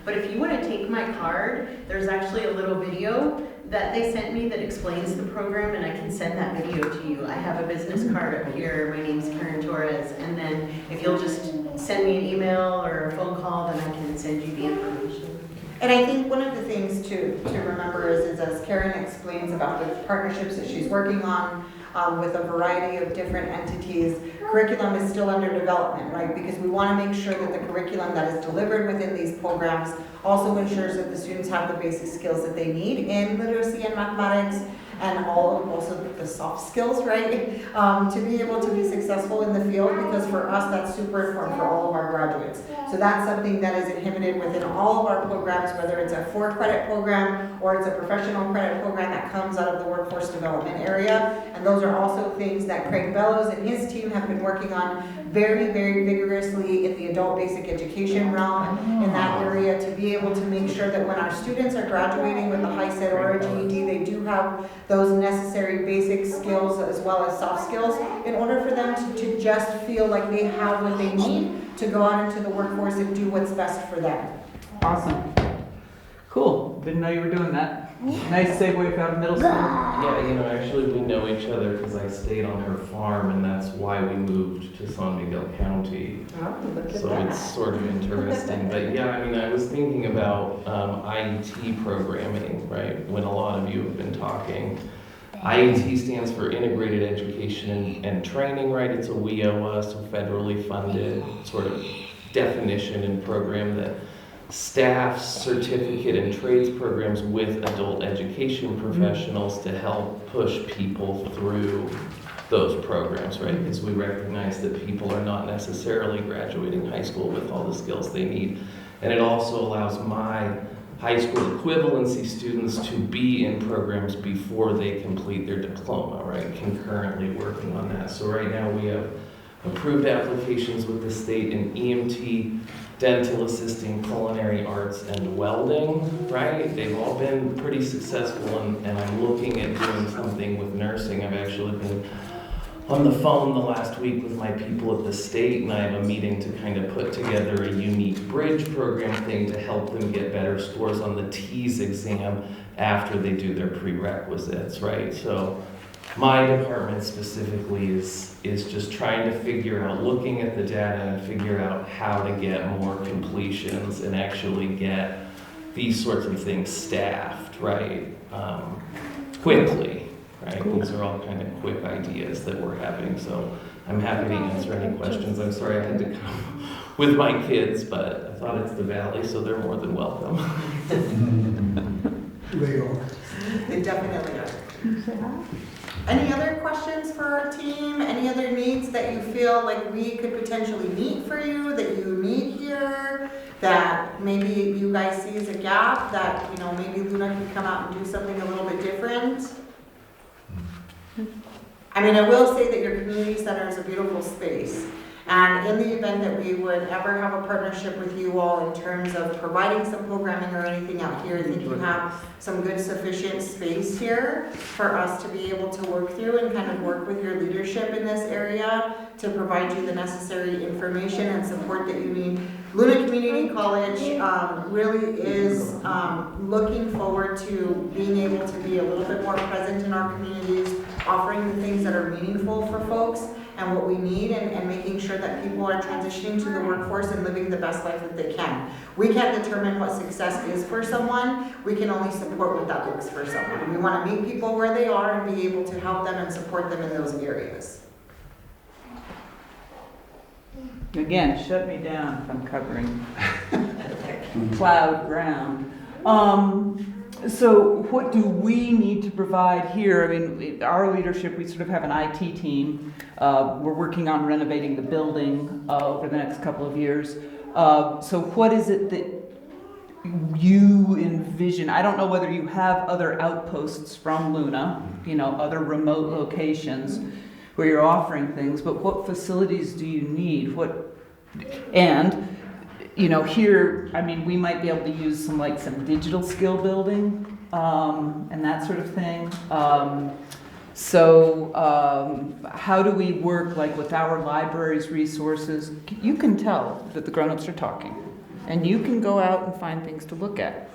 But if you want to take my card, there's actually a little video that they sent me that explains the program, and I can send that video to you. I have a business card up here. My name's Karen Torres, and then if you'll just send me an email or a phone call, then I can send you the information. And I think one of the things to remember is as Karen explains about the partnerships that she's working on with a variety of different entities, curriculum is still under development, right? Because we want to make sure that the curriculum that is delivered within these programs also ensures that the students have the basic skills that they need in literacy and mathematics, and also the soft skills, right? To be able to be successful in the field, because for us, that's super important for all of our graduates. So that's something that is inhibited within all of our programs, whether it's a 4-credit program or it's a professional credit program that comes out of the workforce development area. And those are also things that Craig Bellows and his team have been working on very, very vigorously in the adult basic education realm in that area, to be able to make sure that when our students are graduating with a high SET or a GED, they do have those necessary basic skills as well as soft skills in order for them to just feel like they have what they need to go out into the workforce and do what's best for them. Awesome. Cool. Didn't know you were doing that. Nice segue out of middle school. Yeah, actually we know each other because I stayed on her farm, and that's why we moved to San Miguel County. Oh, look at So that. it's sort of interesting. But yeah, I was thinking about IET programming, right? When a lot of you have been talking. IET stands for Integrated Education and Training, right? It's a WIOA, so federally funded sort of definition and program that staffs certificate and trades programs with adult education professionals to help push people through those programs, right? Because we recognize that people are not necessarily graduating high school with all the skills they need. And it also allows my high school equivalency students to be in programs before they complete their diploma, right? Concurrently working on that. So right now we have approved applications with the state in EMT, dental assisting, culinary arts, and welding, right? They've all been pretty successful, and I'm looking at doing something with nursing. I've actually been on the phone the last week with my people at the state, and I have a meeting to kind of put together a unique bridge program thing to help them get better scores on the TEAS exam after they do their prerequisites, right? So my department specifically is just trying to figure out, looking at the data and figure out how to get more completions and actually get these sorts of things staffed, right? Quickly, right? These are all kind of quick ideas that we're having, so I'm happy to answer any questions. I'm sorry I had to come with my kids, but I thought it's the Valley, so they're more than welcome. They are. They definitely are. Any other questions for our team? Any other needs that you feel like we could potentially meet for you, that you need here, that maybe you guys see as a gap, that, you know, maybe Luna can come out and do something a little bit different? I mean, I will say that your community center is a beautiful space. And in the event that we would ever have a partnership with you all in terms of providing some programming or anything out here, I think you have some good sufficient space here for us to be able to work through and kind of work with your leadership in this area to provide you the necessary information and support that you need. Luna Community College really is looking forward to being able to be a little bit more present in our communities, offering the things that are meaningful for folks and what we need, and making sure that people are transitioning to the workforce and living the best life that they can. We can't determine what success is for someone. We can only support what that looks for someone. We want to meet people where they are and be able to help them and support them in those areas. Again, shut me down if I'm covering plowed ground. So what do we need to provide here? I mean, our leadership, we sort of have an IT team. We're working on renovating the building over the next couple of years. So what is it that you envision? I don't know whether you have other outposts from Luna, you know, other remote locations where you're offering things, but what facilities do you need? And you know, here, I mean, we might be able to use some digital skill building and that sort of thing. How do we work with our library's resources? You can tell that the grown-ups are talking, and you can go out and find things to look at.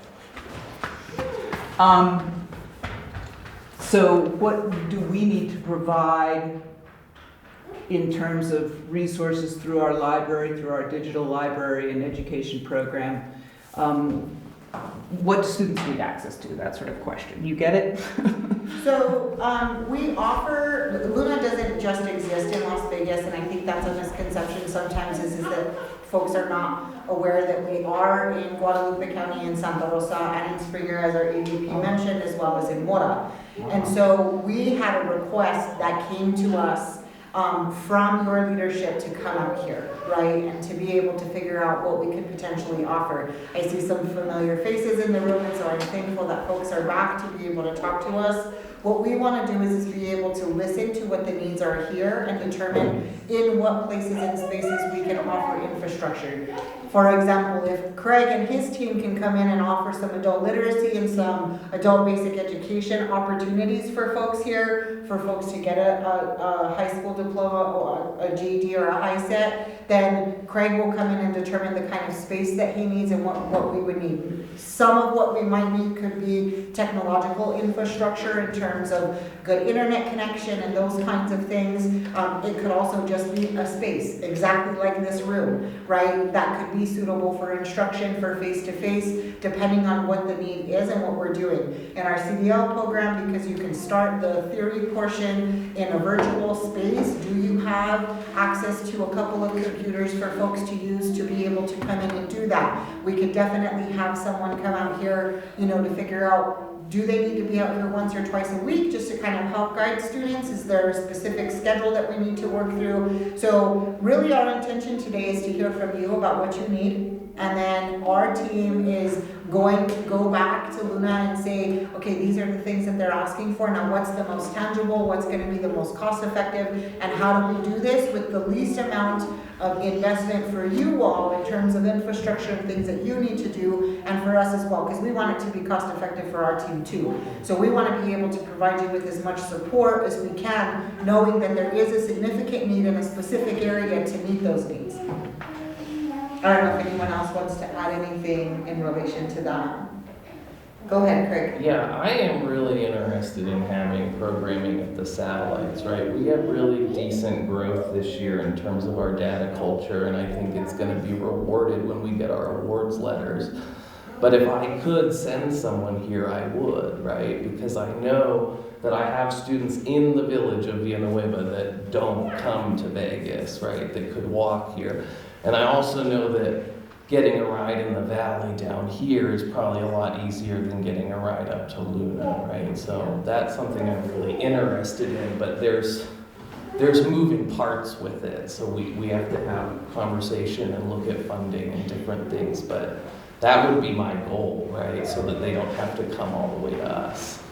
So what do we need to provide in terms of resources through our library, through our digital library and education program? What do students need access to? That sort of question. You get it? So we offer, Luna doesn't just exist in Las Vegas, and I think that's a misconception sometimes is that folks are not aware that we are in Guadalupe County, in Santa Rosa, and in Springer, as our AVP mentioned, as well as in Mora. And so we had a request that came to us from your leadership to come out here, right? And to be able to figure out what we could potentially offer. I see some familiar faces in the room, and so I'm thankful that folks are back to be able to talk to us. What we want to do is be able to listen to what the needs are here and determine in what places and spaces we can offer infrastructure. For example, if Craig and his team can come in and offer some adult literacy and some adult basic education opportunities for folks here, for folks to get a high school diploma or a GED or a HiSET, then Craig will come in and determine the kind of space that he needs and what we would need. Some of what we might need could be technological infrastructure in terms of good internet connection and those kinds of things. It could also just be a space, exactly like this room, right? That could be suitable for instruction, for face-to-face, depending on what the need is and what we're doing. In our CDL program, because you can start the theory portion in a virtual space, do you have access to a couple of computers for folks to use to be able to come in and do that? We could definitely have someone come out here, you know, to figure out, do they need to be out here once or twice a week just to kind of help guide students? Is there a specific schedule that we need to work through? So really our intention today is to hear from you about what you need. And then our team is going to go back to Luna and say, okay, these are the things that they're asking for. Now what's the most tangible? What's going to be the most cost effective? And how do we do this with the least amount of investment for you all in terms of infrastructure and things that you need to do, and for us as well, because we want it to be cost effective for our team too. So we want to be able to provide you with as much support as we can, knowing that there is a significant need in a specific area to meet those needs. I don't know if anyone else wants to add anything in relation to that. Go ahead, Craig. Yeah, I am really interested in having programming at the satellites, right? We have really decent growth this year in terms of our data culture, and I think it's going to be rewarded when we get our awards letters. But if I could send someone here, I would, right? Because I know that I have students in the village of Villanueva that don't come to Vegas, right? That could walk here. And I also know that getting a ride in the valley down here is probably a lot easier than getting a ride up to Luna, right? So that's something I'm really interested in, but there's moving parts with it. So we have to have conversation and look at funding and different things, but that would be my goal, right? So that they don't have to come all the way to us.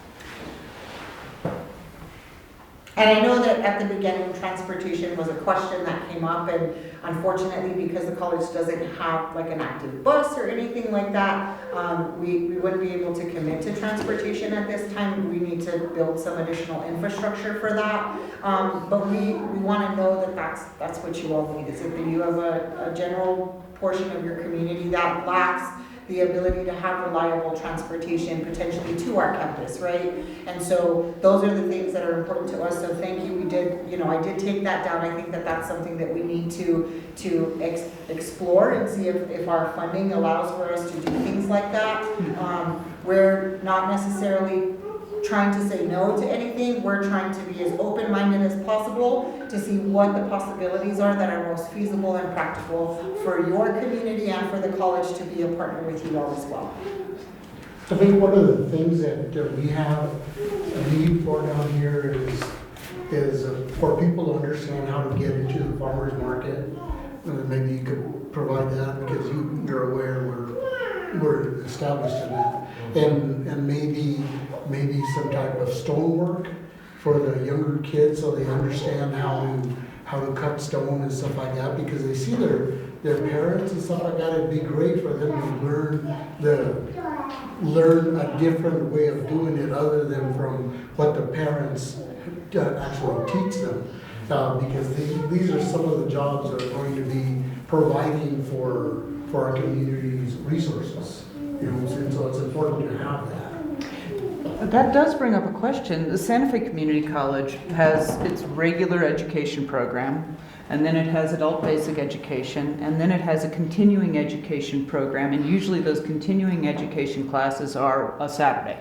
And I know that at the beginning, transportation was a question that came up, and unfortunately, because the college doesn't have like an active bus or anything like that, we wouldn't be able to commit to transportation at this time. We need to build some additional infrastructure for that. But we want to know that that's what you all need. Is it that you have a general portion of your community that lacks the ability to have reliable transportation potentially to our campus, right? And so those are the things that are important to us. So thank you. We did, I did take that down. I think that that's something that we need to explore and see if our funding allows for us to do things like that. We're not necessarily trying to say no to anything. We're trying to be as open-minded as possible to see what the possibilities are that are most feasible and practical for your community and for the college to be a partner with you all as well. I think one of the things that we have a need for down here is for people to understand how to get into the farmer's market. Maybe you could provide that because you're aware we're established in that. And maybe some type of stonework for the younger kids so they understand how to cut stone and stuff like that, because they see their parents and stuff like that. It'd be great for them to learn a different way of doing it other than from what the parents actually teach them, because these are some of the jobs that are going to be providing for our community's resources. And so it's important to have that. That does bring up a question. The Santa Fe Community College has its regular education program, and then it has adult basic education, and then it has a continuing education program, and usually those continuing education classes are a Saturday,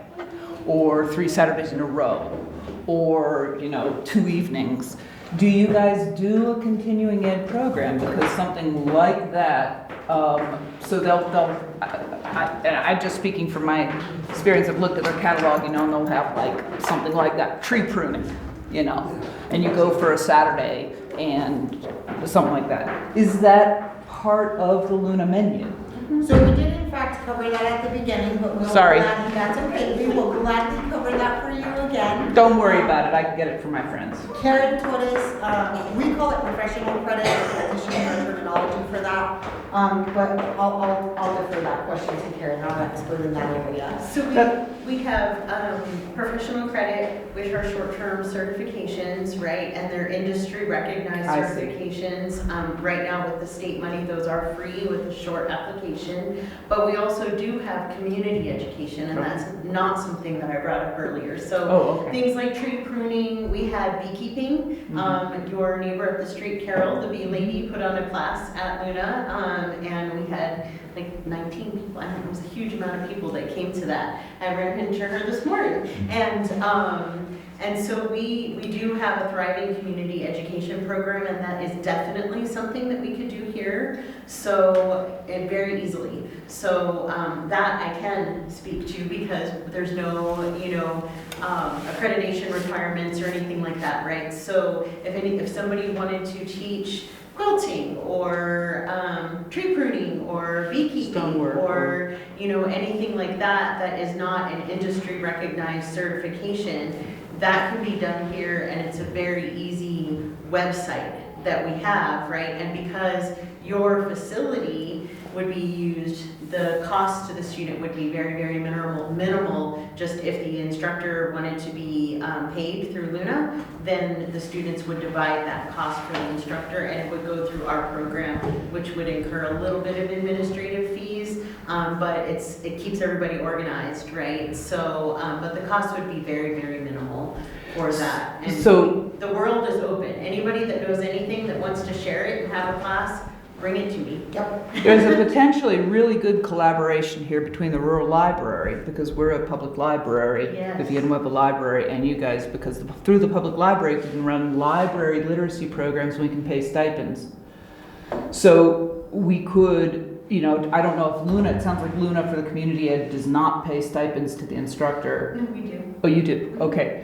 or 3 Saturdays in a row, or 2 evenings. Do you guys do a continuing ed program? Because something like that, so I'm just speaking from my experience. I've looked at their catalog, and they'll have like something like that, tree pruning, and you go for a Saturday and something like that. Is that part of the Luna menu? So we did in fact cover that at the beginning, but we'll gladly, that's okay, we will gladly cover that for you again. Don't worry about it, I can get it from my friends. Karen taught us, we call it professional credit, additional terminology for that, but I'll defer that question to Karen, I'm not expert in that area. So we have professional credit, which are short-term certifications, right? And they're industry recognized certifications. Right now with the state money, those are free with a short application. But we also do have community education, and that's not something that I brought up earlier. So things like tree pruning, we had beekeeping. Your neighbor up the street, Carol, the bee lady, put on a class at Luna, and we had like 19 people. I mean, it was a huge amount of people that came to that. I ran into her this morning, and so we do have a thriving community education program, and that is definitely something that we could do here. So very easily. So that I can speak to because there's no accreditation requirements or anything like that, right? So if somebody wanted to teach quilting or tree pruning or beekeeping or anything like that is not an industry recognized certification, that can be done here, and it's a very easy website that we have, right? And because your facility would be used, the cost to the student would be very, very minimal, just if the instructor wanted to be paid through Luna, then the students would divide that cost for the instructor, and it would go through our program, which would incur a little bit of administrative fees, but it keeps everybody organized, right? So, but the cost would be very, very minimal for that. And So- the world is open. Anybody that knows anything that wants to share it and have a class, bring it to me. Yep. There's a potentially really good collaboration here between the rural library, because we're a public library, Yes. the Villanueva Library, and you guys, because through the public library, we can run library literacy programs, and we can pay stipends. So we could, you know, I don't know if Luna, it sounds like Luna for the community ed does not pay stipends to the instructor. No, we do. Oh, you do? Okay.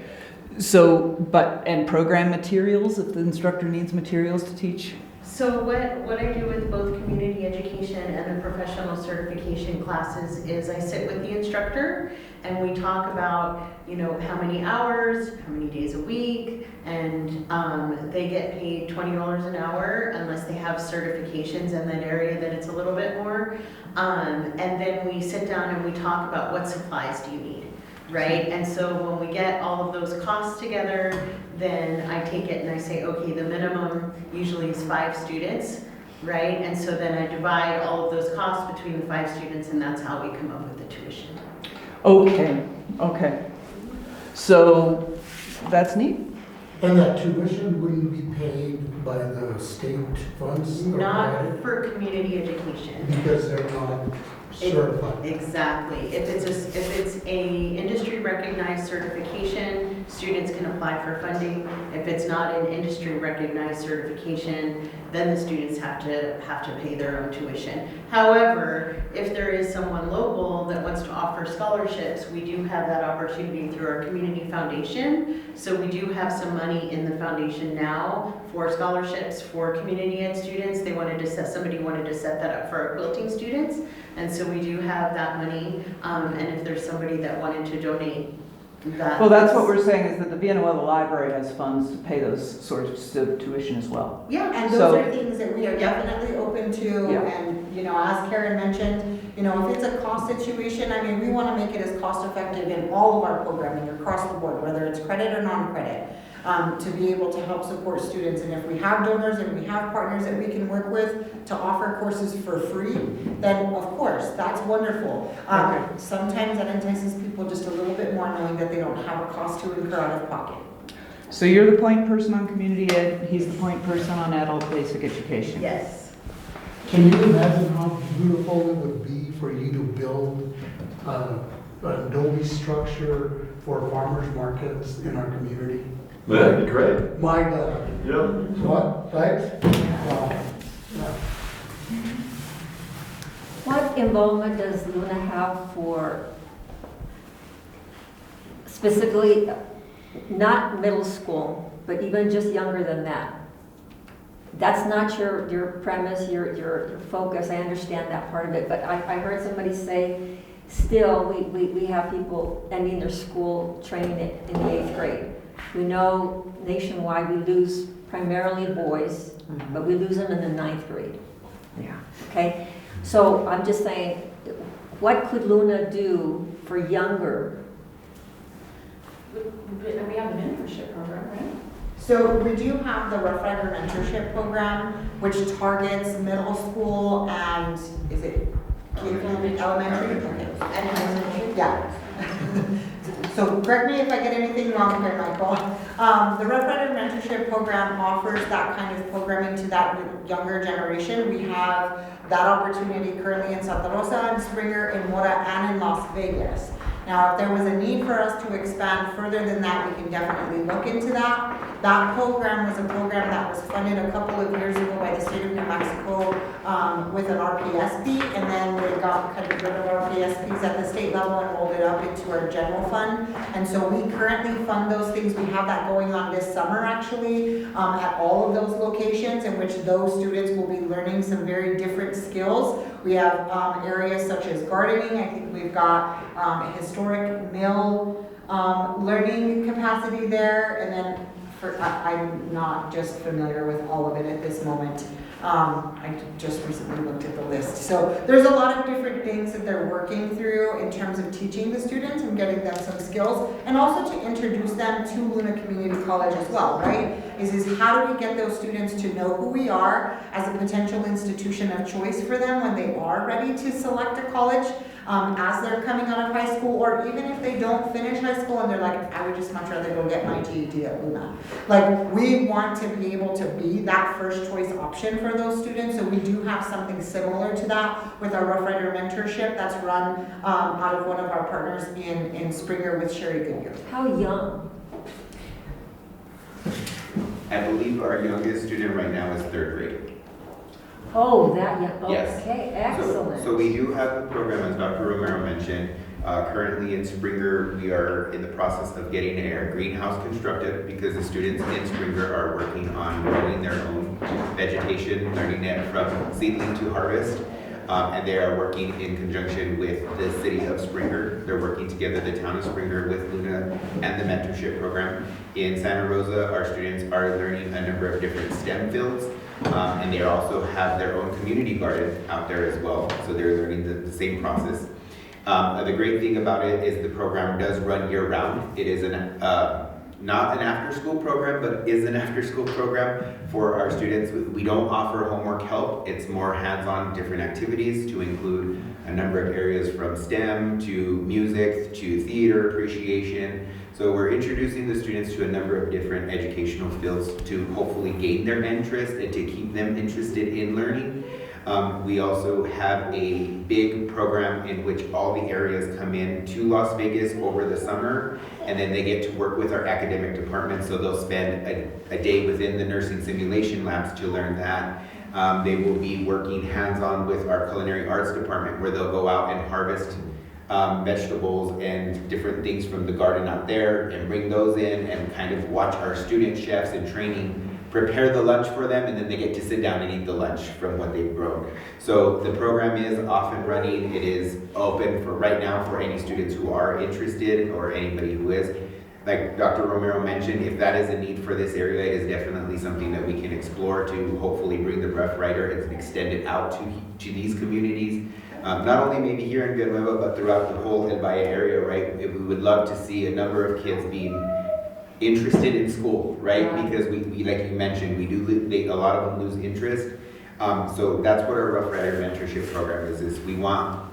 So, and program materials, if the instructor needs materials to teach? So what I do with both community education and the professional certification classes is I sit with the instructor and we talk about, you know, how many hours, how many days a week, and they get paid $20 an hour unless they have certifications in that area that it's a little bit more. And then we sit down and we talk about what supplies do you need, right? And so when we get all of those costs together, then I take it and I say, okay, the minimum usually is 5 students, right? And so then I divide all of those costs between the 5 students, and that's how we come up with the tuition. Okay, okay. So that's neat. And that tuition wouldn't be paid by the state funds? that are Not provided? for community education. Because they're not certified. Exactly. If it's a industry recognized certification, students can apply for funding. If it's not an industry recognized certification, then the students have to pay their own tuition. However, if there is someone local that wants to offer scholarships, we do have that opportunity through our community foundation. So we do have some money in the foundation now for scholarships for community ed students. Somebody wanted to set that up for our quilting students. And so we do have that money, and if there's somebody that wanted to donate that. Well, that's what we're saying, is that the Villanueva Library has funds to pay those sorts of tuition as well. Yeah, and those So- are things that we are definitely open to, Yeah. and, you know, as Karen mentioned, you know, if it's a cost situation, I mean, we want to make it as cost effective in all of our programming across the board, whether it's credit or non-credit, to be able to help support students. And if we have donors and we have partners that we can work with to offer courses for free, then of course, that's wonderful. Sometimes that entices people just a little bit more, knowing that they don't have a cost to incur out of pocket. So you're the point person on community ed, he's the point person on adult basic education. Yes. Can you imagine how beautiful it would be for you to build an adobe structure for farmers markets in our community? That'd be great. My God. Yeah. What, right? Wow. Yeah. What involvement does Luna have for specifically, not middle school, but even just younger than that? That's not your premise, your focus. I understand that part of it, but I heard somebody say, still, we have people ending their school training in the 8th grade. We know nationwide we lose primarily boys, but we lose them in the 9th grade. Yeah. Okay, so I'm just saying, what could Luna do for younger? We have an internship program, right? So we do have the Rough Rider Mentorship Program, which targets middle school and, is it elementary? Okay. And elementary, yeah. So correct me if I get anything wrong here, Michael. The Rough Rider Mentorship Program offers that kind of programming to that younger generation. We have that opportunity currently in Santa Rosa, in Springer, in Mora, and in Las Vegas. Now, if there was a need for us to expand further than that, we can definitely look into that. That program was a program that was funded a couple of years ago by the state of New Mexico with an RPSP, and then they got kind of rid of RPSPs at the state level and rolled it up into our general fund. And so we currently fund those things. We have that going on this summer, actually, at all of those locations, in which those students will be learning some very different skills. We have areas such as gardening. I think we've got historic mill learning capacity there, and then I'm not just familiar with all of it at this moment. I just recently looked at the list. So there's a lot of different things that they're working through in terms of teaching the students and getting them some skills, and also to introduce them to Luna Community College as well, right? Is how do we get those students to know who we are as a potential institution of choice for them when they are ready to select a college, as they're coming out of high school, or even if they don't finish high school and they're like, I would just much rather go get my GED at Luna. Like, we want to be able to be that first choice option for those students, so we do have something similar to that with our Rough Rider mentorship that's run out of one of our partners in Springer with Sherry Goodyear. How young? I believe our youngest student right now is 3rd grade. Oh, that young, Yes. okay, excellent. So we do have the program, as Dr. Romero mentioned. Currently in Springer, we are in the process of getting a greenhouse constructed because the students in Springer are working on growing their own vegetation, learning it from seedling to harvest. And they are working in conjunction with the city of Springer. They're working together, the town of Springer, with Luna and the mentorship program. In Santa Rosa, our students are learning a number of different STEM fields. And they also have their own community garden out there as well. So they're learning the same process. The great thing about it is the program does run year round. It is not an after-school program, but is an after-school program for our students. We don't offer homework help. It's more hands-on different activities to include a number of areas from STEM to music to theater appreciation. So we're introducing the students to a number of different educational fields to hopefully gain their interest and to keep them interested in learning. We also have a big program in which all the areas come in to Las Vegas over the summer, and then they get to work with our academic department. So they'll spend a day within the nursing simulation labs to learn that. They will be working hands-on with our culinary arts department, where they'll go out and harvest vegetables and different things from the garden out there and bring those in and kind of watch our student chefs in training prepare the lunch for them, and then they get to sit down and eat the lunch from what they've grown. So the program is off and running. It is open for right now for any students who are interested or anybody who is. Like Dr. Romero mentioned, if that is a need for this area, it is definitely something that we can explore to hopefully bring the Rough Rider and extend it out to these communities. Not only maybe here in Villanueva, but throughout the whole El Valle area, right? We would love to see a number of kids being interested in school, right? Because we like you mentioned, a lot of them lose interest. So that's what our Rough Rider mentorship program is we want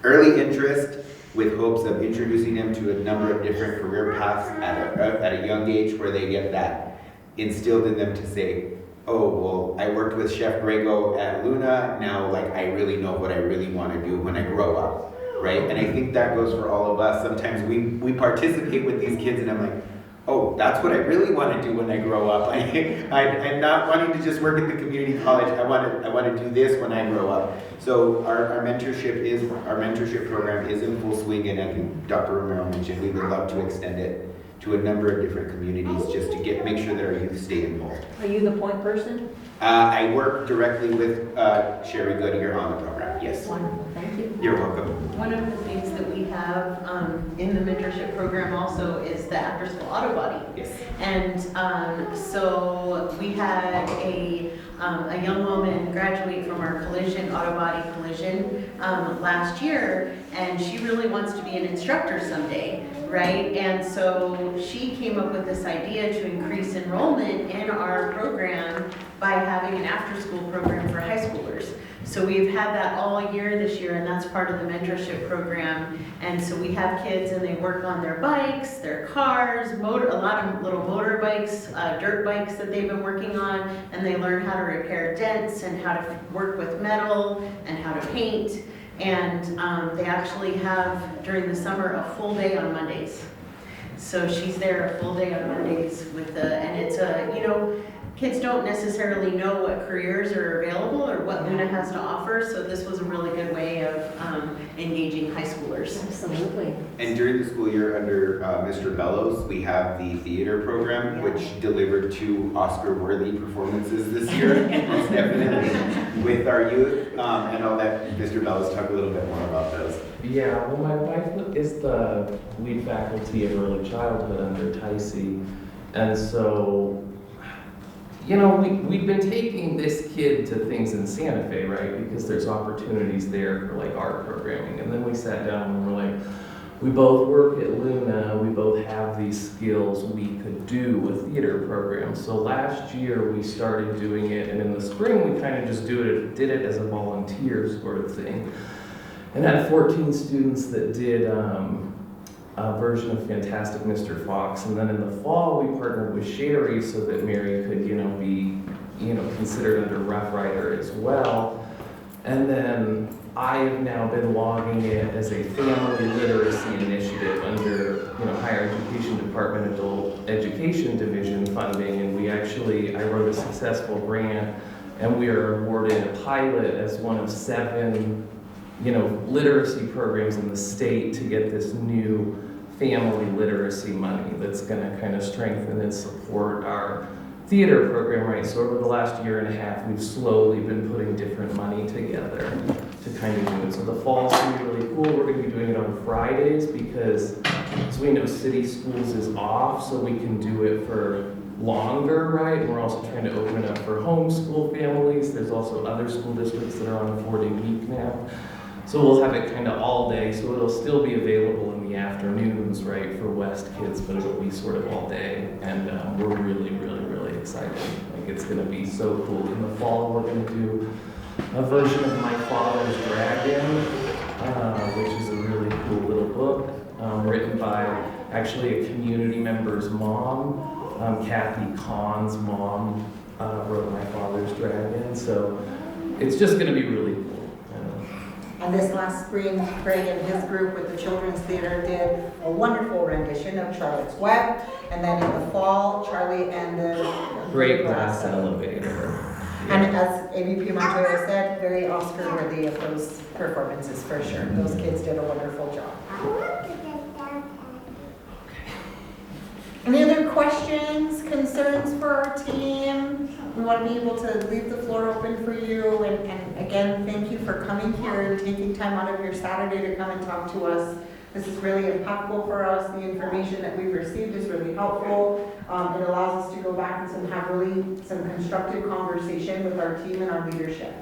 early interest with hopes of introducing them to a number of different career paths at a young age, where they get that instilled in them to say, oh, well, I worked with Chef Grego at Luna, now like I really know what I really want to do when I grow up, right? And I think that goes for all of us. Sometimes we participate with these kids and I'm like, oh, that's what I really want to do when I grow up. I'm not wanting to just work at the community college. I want to do this when I grow up. So our mentorship program is in full swing, and I think Dr. Romero mentioned we would love to extend it to a number of different communities just to make sure that our youth stay involved. Are you the point person? I work directly with Sherry Goodyear on the program. Yes. Wonderful, thank you. You're welcome. One of the things that we have in the mentorship program also is the after-school auto body. Yes. And so we had a young woman graduate from our auto body collision last year, and she really wants to be an instructor someday, right? And so she came up with this idea to increase enrollment in our program by having an after-school program for high schoolers. So we've had that all year this year, and that's part of the mentorship program. And so we have kids and they work on their bikes, their cars, a lot of little motorbikes, dirt bikes that they've been working on, and they learn how to repair dents and how to work with metal and how to paint. And they actually have, during the summer, a full day on Mondays. So she's there a full day on Mondays and it's kids don't necessarily know what careers are available or what Luna has to offer, so this was a really good way of engaging high schoolers. Absolutely. And during the school year under Mr. Bellows, we have the theater program, which delivered 2 Oscar-worthy performances this year, most definitely, with our youth. And I'll let Mr. Bellows talk a little bit more about those. Yeah, well, my wife is the lead faculty of early childhood under Ticey. And so, you know, we've been taking this kid to things in Santa Fe, right? Because there's opportunities there for like art programming. And then we sat down and we're like, we both work at Luna, we both have these skills, we could do a theater program. So last year we started doing it, and in the spring we kind of just did it as a volunteer sort of thing. And had 14 students that did a version of Fantastic Mr. Fox. And then in the fall we partnered with Sherry so that Mary could, you know, be, you know, considered under Rough Rider as well. And then I have now been logging it as a family literacy initiative under, you know, Higher Education Department Adult Education Division funding, and I wrote a successful grant, and we are awarded a pilot as one of 7, you know, literacy programs in the state to get this new family literacy money that's going to kind of strengthen and support our theater program, right? So over the last year and a half, we've slowly been putting different money together to kind of do it. So the fall's gonna be really cool. We're gonna be doing it on Fridays because, as we know, city schools is off, so we can do it for longer, right? And we're also trying to open it up for homeschool families. There's also other school districts that are on a 4-day week now. So we'll have it kind of all day, so it'll still be available in the afternoons, right, for West kids, but it'll be sort of all day. And we're really, really, really excited. Like, it's gonna be so cool. In the fall, we're gonna do a version of My Father's Dragon, which is a really cool little book, written by actually a community member's mom. Kathy Kahn's mom wrote My Father's Dragon, so it's just gonna be really cool. And this last spring, Craig and his group with the Children's Theater did a wonderful rendition of Charlotte's Web. And then in the fall, Charlie and the Great Glass Elevator. And as AVP Montoya said, very Oscar worthy of those performances for sure. Those kids did a wonderful job. Any other questions, concerns for our team? We want to be able to leave the floor open for you. And again, thank you for coming here and taking time out of your Saturday to come and talk to us. This is really impactful for us. The information that we've received is really helpful. It allows us to go back and have really some constructive conversation with our team and our leadership.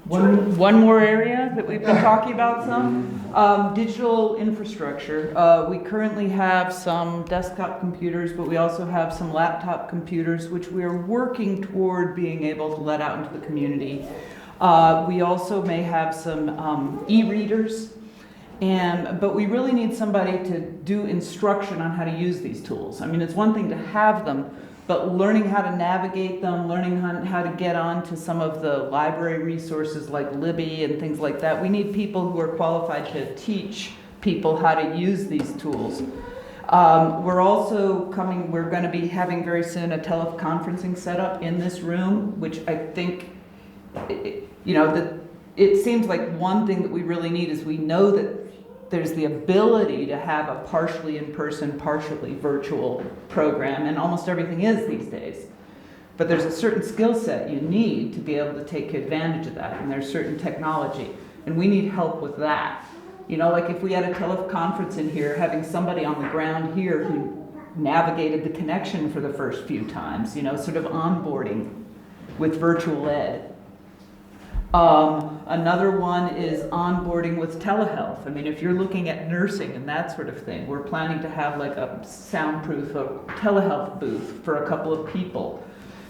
One more area that we've been talking about some, digital infrastructure. We currently have some desktop computers, but we also have some laptop computers, which we are working toward being able to let out into the community. We also may have some e-readers, but we really need somebody to do instruction on how to use these tools. I mean, it's one thing to have them, but learning how to navigate them, learning how to get onto some of the library resources like Libby and things like that. We need people who are qualified to teach people how to use these tools. We're going to be having very soon a teleconferencing setup in this room, which I think, it seems like one thing that we really need is we know that there's the ability to have a partially in-person, partially virtual program, and almost everything is these days. But there's a certain skill set you need to be able to take advantage of that, and there's certain technology, and we need help with that. Like if we had a teleconference in here, having somebody on the ground here who navigated the connection for the first few times, sort of onboarding with virtual ed. Another one is onboarding with telehealth. I mean, if you're looking at nursing and that sort of thing, we're planning to have like a soundproof telehealth booth for a couple of people.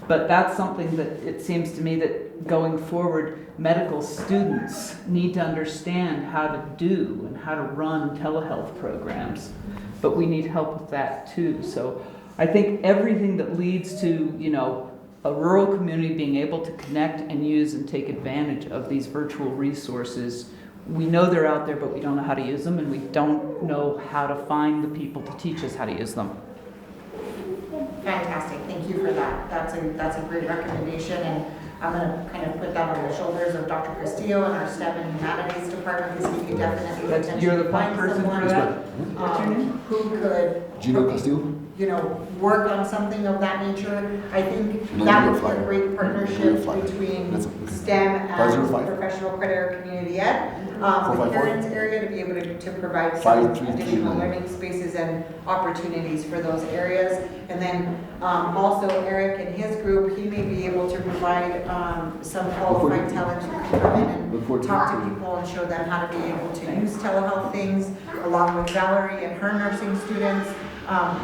But that's something that it seems to me that going forward, medical students need to understand how to do and how to run telehealth programs. But we need help with that too. So I think everything that leads to, a rural community being able to connect and use and take advantage of these virtual resources. We know they're out there, but we don't know how to use them, and we don't know how to find the people to teach us how to use them. Fantastic, thank you for that. That's a great recommendation, and I'm going to kind of put that on the shoulders of Dr. Castillo and our STEM and Humanities Department, because we could definitely potentially find someone who could Gino Castillo? work on something of that nature. I think that would be a great partnership between STEM and professional credit or community ed. 454? Karen's area to be able to provide some 533. additional learning spaces and opportunities for those areas. And then also Eric and his group, he may be able to provide some qualified talent who can come in and talk to people and show them how to be able to use telehealth things, along with Valerie and her nursing students.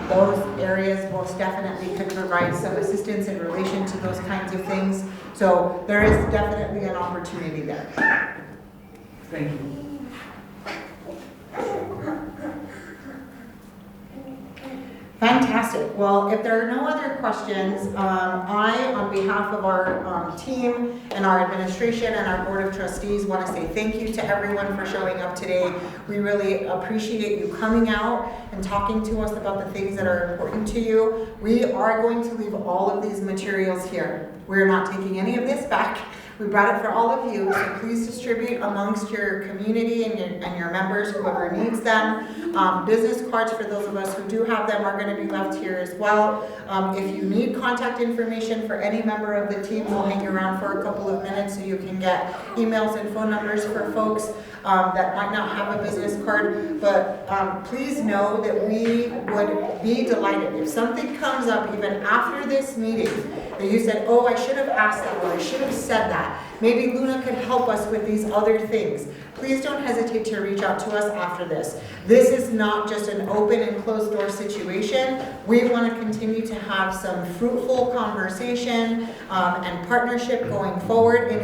Those areas most definitely could provide some assistance in relation to those kinds of things. So there is definitely an opportunity there. Thank you. Fantastic. Well, if there are no other questions, I, on behalf of our team and our administration and our board of trustees, want to say thank you to everyone for showing up today. We really appreciate you coming out and talking to us about the things that are important to you. We are going to leave all of these materials here. We're not taking any of this back. We brought it for all of you, so please distribute amongst your community and your members, whoever needs them. Business cards for those of us who do have them are going to be left here as well. If you need contact information for any member of the team, we'll hang around for a couple of minutes so you can get emails and phone numbers for folks that might not have a business card. But please know that we would be delighted if something comes up even after this meeting that you said, oh, I should have asked that, or I should have said that. Maybe Luna could help us with these other things. Please don't hesitate to reach out to us after this. This is not just an open and closed door situation. We want to continue to have some fruitful conversation and partnership going forward, and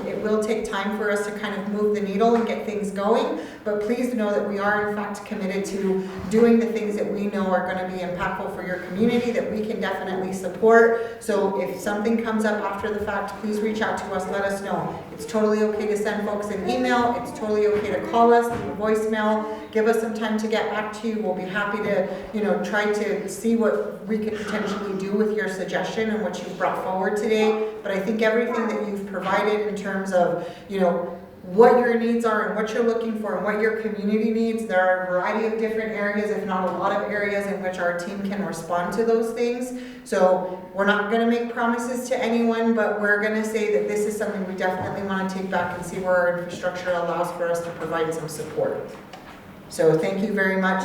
it will take time for us to kind of move the needle and get things going, but please know that we are in fact committed to doing the things that we know are going to be impactful for your community, that we can definitely support. So if something comes up after the fact, please reach out to us, let us know. It's totally okay to send folks an email. It's totally okay to call us, leave a voicemail, give us some time to get back to you. We'll be happy to, try to see what we could potentially do with your suggestion and what you've brought forward today. But I think everything that you've provided in terms of, what your needs are and what you're looking for and what your community needs, there are a variety of different areas, if not a lot of areas, in which our team can respond to those things. So we're not going to make promises to anyone, but we're going to say that this is something we definitely want to take back and see where our infrastructure allows for us to provide some support. So thank you very much.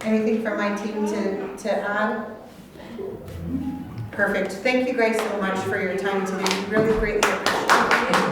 Anything from my team to add? Perfect. Thank you guys so much for your time today. We really greatly appreciate it.